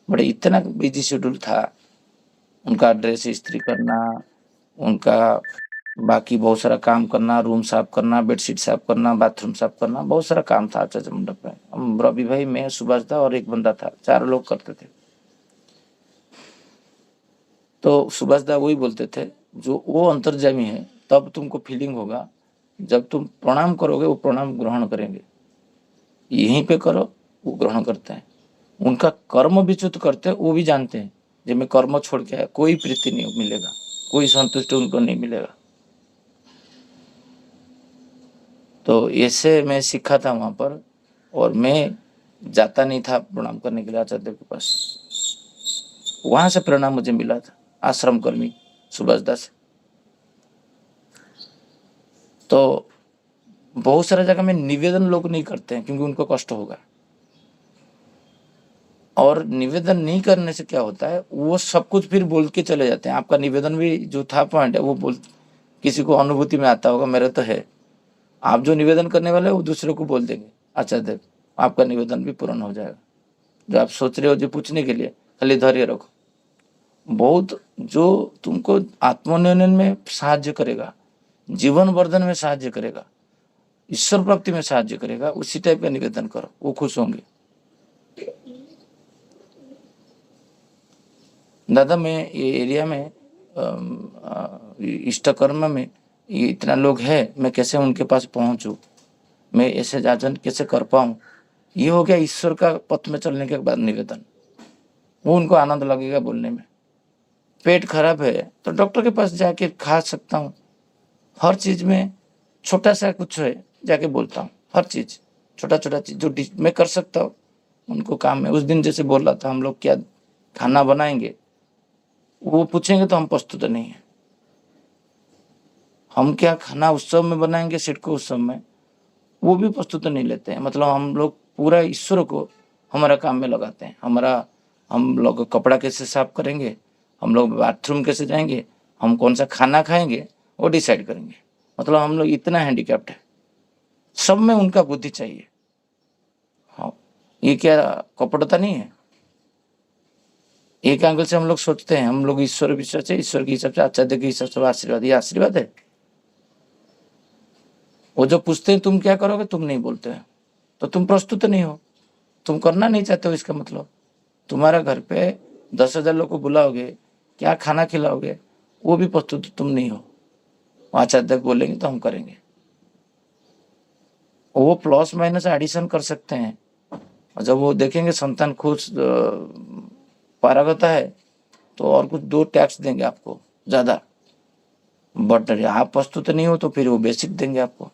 बड़े इतना बिजी शेड्यूल था। उनका ड्रेस इस्त्री करना, उनका बाकी बहुत सारा काम करना, रूम साफ करना, बेडशीट साफ करना, बाथरूम साफ करना, बहुत सारा काम था आचार्य मंडप में। हम रवि भाई, मैं, सुभाष था और एक बंदा था, 4 लोग करते थे। तो सुभाष दा वही बोलते थे, जो वो अंतर्जामी है तब तुमको फीलिंग होगा, जब तुम प्रणाम करोगे वो प्रणाम ग्रहण करेंगे। यहीं पे करो वो ग्रहण करते हैं। उनका कर्म विच्युत करते वो भी जानते हैं, जब मैं कर्म छोड़ के आया कोई प्रीति नहीं मिलेगा, कोई संतुष्टि उनको नहीं मिलेगा। तो ऐसे मैं सीखा था वहाँ पर, और मैं जाता नहीं था प्रणाम करने के लिए आचार्य देव के पास। वहाँ से प्रेरणा मुझे मिला था आश्रम कर्मी सुभाष दास से। तो बहुत सारा जगह में निवेदन लोग नहीं करते हैं क्योंकि उनको कष्ट होगा, और निवेदन नहीं करने से क्या होता है, वो सब कुछ फिर बोल के चले जाते हैं। आपका निवेदन भी जो था पॉइंट है वो बोल, किसी को अनुभूति में आता होगा, मेरे तो है। आप जो निवेदन करने वाले वो दूसरे को बोल देंगे, आचार्य देव आपका निवेदन भी पूर्ण हो जाएगा। जो आप सोच रहे हो जो पूछने के लिए, खाली धैर्य रखो। बहुत जो तुमको आत्मोन्नयन में साहाय्य करेगा, जीवन वर्धन में साहाय्य करेगा, ईश्वर प्राप्ति में साहाय्य करेगा, उसी टाइप का निवेदन करो, वो खुश होंगे। दादा मैं ये एरिया में इष्टकर्म में ये इतना लोग है, मैं कैसे उनके पास पहुंचूं, मैं ऐसे जाजन कैसे कर पाऊं। ये हो गया ईश्वर का पथ में चलने के बाद निवेदन। वो उनको आनंद लगेगा बोलने में। पेट खराब है तो डॉक्टर के पास जाके खा सकता हूँ, हर चीज में छोटा सा कुछ है जाके बोलता हूँ, हर चीज छोटा छोटा चीज जो मैं कर सकता हूँ उनको काम में। उस दिन जैसे बोल रहा था हम लोग क्या खाना बनाएंगे, वो पूछेंगे तो हम प्रस्तुत नहीं है। हम क्या खाना उत्सव में बनाएंगे, सिडको उत्सव में, वो भी प्रस्तुत नहीं लेते हैं। मतलब हम लोग पूरा ईश्वर को हमारा काम में लगाते हैं। हम लोग कपड़ा कैसे साफ करेंगे, हम लोग बाथरूम कैसे जाएंगे, हम कौन सा खाना खाएंगे वो डिसाइड करेंगे। मतलब हम लोग इतना हैंडीकैप्ड है, सब में उनका बुद्धि चाहिए। हाँ, ये क्या कपटता नहीं है। एक एंगल से हम लोग सोचते हैं हम लोग ईश्वर विश्वास है, ईश्वर के हिसाब से आचार्य के हिसाब से आशीर्वाद, ये आशीर्वाद है। वो जो पूछते हैं तुम क्या करोगे, तुम नहीं बोलते हैं तो तुम प्रस्तुत नहीं हो, तुम करना नहीं चाहते हो। इसका मतलब तुम्हारा घर पे 10,000 लोग को बुलाओगे, क्या खाना खिलाओगे, वो भी प्रस्तुत तुम नहीं हो। आचार्य बोलेंगे तो हम करेंगे। वो प्लस माइनस एडिशन कर सकते हैं, और जब वो देखेंगे संतान खुद पारंगत है तो और कुछ 2 टैक्स देंगे आपको ज्यादा। बट आप प्रस्तुत नहीं हो तो फिर वो बेसिक देंगे आपको,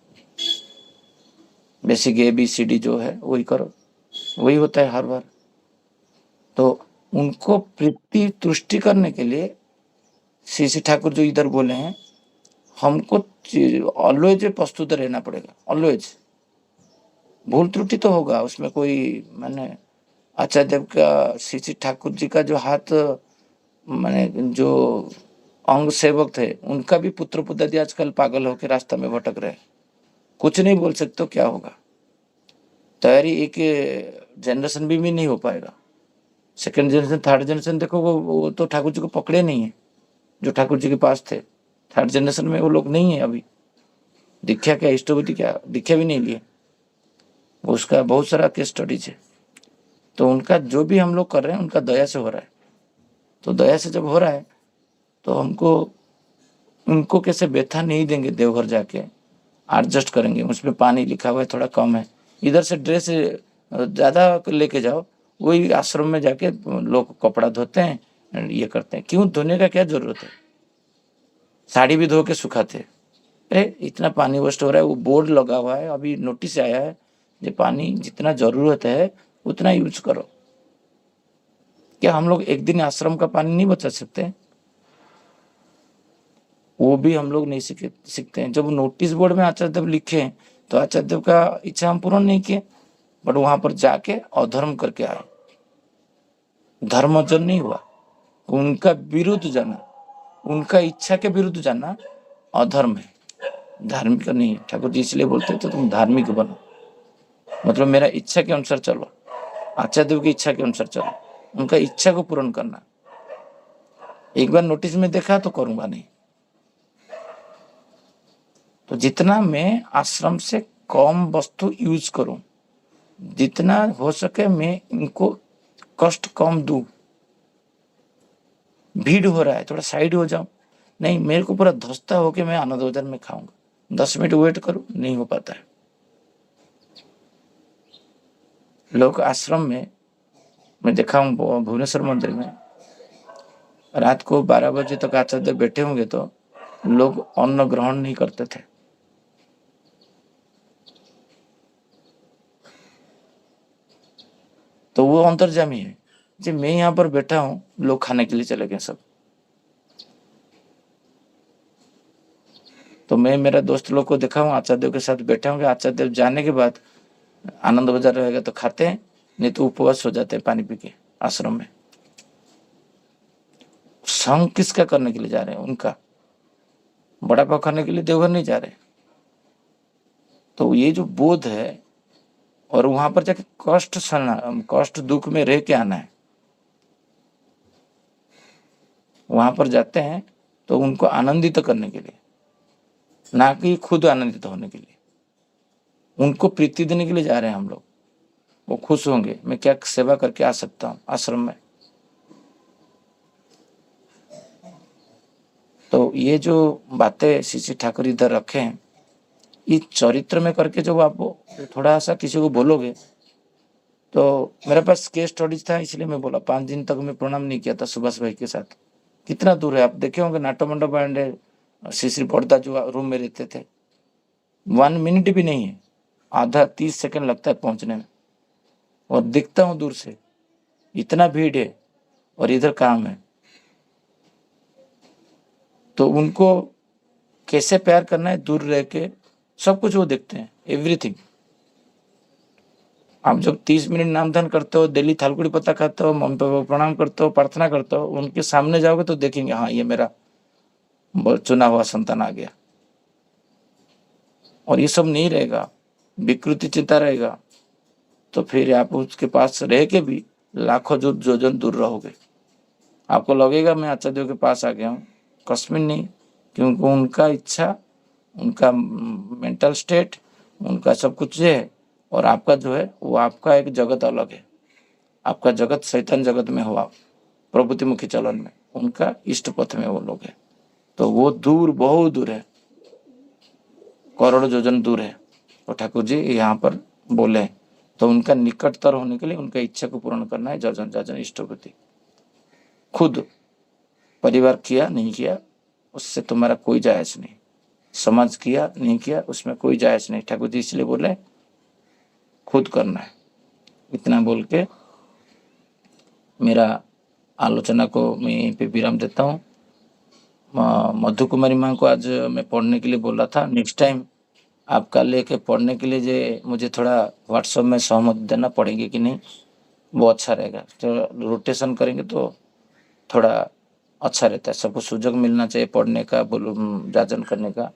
बेसिक ABCD जो है वही करो, वही होता है हर बार। तो उनको प्रीति तुष्टि करने के लिए श्री ठाकुर जो इधर बोले हैं, हमको ऑलवेज प्रस्तुत रहना पड़ेगा, ऑलवेज। भूल त्रुटि तो होगा उसमें, कोई मैंने आचार्य देव का श्री ठाकुर जी का जो हाथ मैंने जो अंग सेवक थे उनका भी पुत्र पुत्र आजकल पागल होकर रास्ता में भटक रहे, कुछ नहीं बोल सकते तो क्या होगा। तैयारी एक जनरेशन भी नहीं हो पाएगा। सेकंड जनरेशन, थर्ड जनरेशन देखो वो तो ठाकुर जी को पकड़े नहीं है जो ठाकुर जी के पास थे। थर्ड जनरेशन में वो लोग नहीं है अभी। दीक्षा क्या, इष्टभूति क्या, दीक्षा भी नहीं लिए। उसका बहुत सारा केस स्टडीज है। तो उनका जो भी हम लोग कर रहे हैं उनका दया से हो रहा है। तो दया से जब हो रहा है तो हमको उनको कैसे व्यथा नहीं देंगे देवघर जाके, एडजस्ट करेंगे, उसमें पानी लिखा हुआ है थोड़ा कम है, इधर से ड्रेस ज़्यादा लेके जाओ, वही आश्रम में जाके लोग कपड़ा धोते हैं, ये करते हैं। क्यों धोने का क्या जरूरत है? साड़ी भी धो के सुखाते। अरे इतना पानी वेस्ट हो रहा है, वो बोर्ड लगा हुआ है, अभी नोटिस आया है, ये पानी जितना जरूरत है उतना यूज करो। क्या हम लोग एक दिन आश्रम का पानी नहीं बचा सकते? वो भी हम लोग नहीं सीखते हैं। जब नोटिस बोर्ड में आचार्य देव लिखे तो आचार्य देव का इच्छा हम पूर्ण नहीं किए, बट वहां पर जाके अधर्म करके आए, धर्मजन नहीं हुआ। उनका विरुद्ध जाना, उनका इच्छा के विरुद्ध जाना अधर्म है, धार्मिक नहीं है। ठाकुर जी इसलिए बोलते थे तुम धार्मिक बनो, मतलब मेरा इच्छा के अनुसार चलो, आचार्य देव की इच्छा के अनुसार चलो, उनका इच्छा को पूर्ण करना। एक बार नोटिस में देखा तो करूंगा नहीं। तो जितना मैं आश्रम से कम वस्तु यूज करूं, जितना हो सके मैं इनको कष्ट कम दूं। भीड़ हो रहा है, थोड़ा साइड हो जाऊं, नहीं मेरे को पूरा धस्ता होके मैं आनंद बाजार में खाऊंगा, 10 मिनट वेट करूं, नहीं हो पाता है। लोग आश्रम में मैं देखा हूं, भुवनेश्वर मंदिर में रात को 12 बजे तक आचार्य बैठे होंगे तो लोग अन्न ग्रहण नहीं करते थे। तो वो अंतर्जामी है जी, मैं यहाँ पर बैठा हूँ, लोग खाने के लिए चले गए सब। तो मैं मेरा दोस्त लोग को देखा हूँ आचार्य देव के साथ बैठे होंगे, आचार्य देव जाने के बाद आनंद बाजार रहेगा तो खाते हैं, नहीं तो उपवास हो जाते हैं पानी पी के आश्रम में। संग किसका करने के लिए जा रहे हैं? उनका। बड़ा पाव खाने के लिए देवघर नहीं जा रहे। तो ये जो बोध है, और वहां पर जाके कष्ट सहना, कष्ट दुख में रह के आना है। वहां पर जाते हैं तो उनको आनंदित करने के लिए, ना कि खुद आनंदित होने के लिए। उनको प्रीति देने के लिए जा रहे हैं हम लोग। वो खुश होंगे, मैं क्या सेवा करके आ सकता हूँ आश्रम में। तो ये जो बातें श्री ठाकुर इधर रखे हैं, ये चरित्र में करके जब आप थोड़ा सा किसी को बोलोगे, तो मेरे पास केस स्टडीज था इसलिए मैं बोला। 5 दिन तक मैं प्रणाम नहीं किया था सुभाष भाई के साथ। कितना दूर है आप देखे होंगे, नाटो मंडप एंड श्री पड़दा जो रूम में रहते थे, 1 मिनट भी नहीं है, आधा 30 सेकंड लगता है पहुंचने में। और दिखता हूं दूर से, इतना भीड़ है और इधर काम है। तो उनको कैसे प्यार करना है, दूर रह के सब कुछ वो देखते हैं, एवरीथिंग। आप जब 30 मिनट नाम ध्यान करते हो, डेली थालकुड़ी पत्ता खाते हो, मम्मी पापा को प्रणाम करते हो, प्रार्थना करते हो, उनके सामने जाओगे तो देखेंगे हाँ ये मेरा चुना हुआ संतान आ गया। और ये सब नहीं रहेगा, विकृति चिंता रहेगा, तो फिर आप उसके पास रह के भी लाखों जोजन दूर रहोगे। आपको लगेगा मैं आचार्य देव के पास आ गया हूँ, कसमिन नहीं। क्योंकि उनका इच्छा, उनका मेंटल स्टेट, उनका सब कुछ है, और आपका जो है वो आपका एक जगत अलग है। आपका जगत शैतान जगत में हो, आप प्रभुतिमुखी चलन में, उनका इष्ट पथ में वो लोग है। तो वो दूर, बहुत दूर है, करोड़ों योजन दूर है। और ठाकुर जी यहाँ पर बोले, तो उनका निकटतर होने के लिए उनका इच्छा को पूर्ण करना है। जजन जजन इष्टपति। खुद परिवार किया नहीं किया उससे तुम्हारा कोई जायज नहीं, समाज किया नहीं किया उसमें कोई जायज नहीं। ठाकुर जी इसलिए बोले खुद करना है। इतना बोल के मेरा आलोचना को मैं यहीं पे विराम देता हूँ। मधु कुमारी माँ को आज मैं पढ़ने के लिए बोला था, नेक्स्ट टाइम आपका लेके पढ़ने के लिए जे मुझे थोड़ा व्हाट्सएप में सहमति देना पड़ेगी कि नहीं, वो अच्छा रहेगा। तो रोटेशन करेंगे तो थोड़ा अच्छा रहता है, सबको सुजग मिलना चाहिए पढ़ने का, जाजन करने का।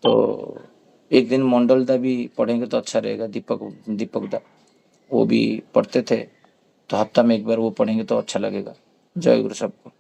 तो एक दिन मंडल दा भी पढ़ेंगे तो अच्छा रहेगा, दीपक दा वो भी पढ़ते थे, तो हफ्ता में एक बार वो पढ़ेंगे तो अच्छा लगेगा। जय गुरु सबको।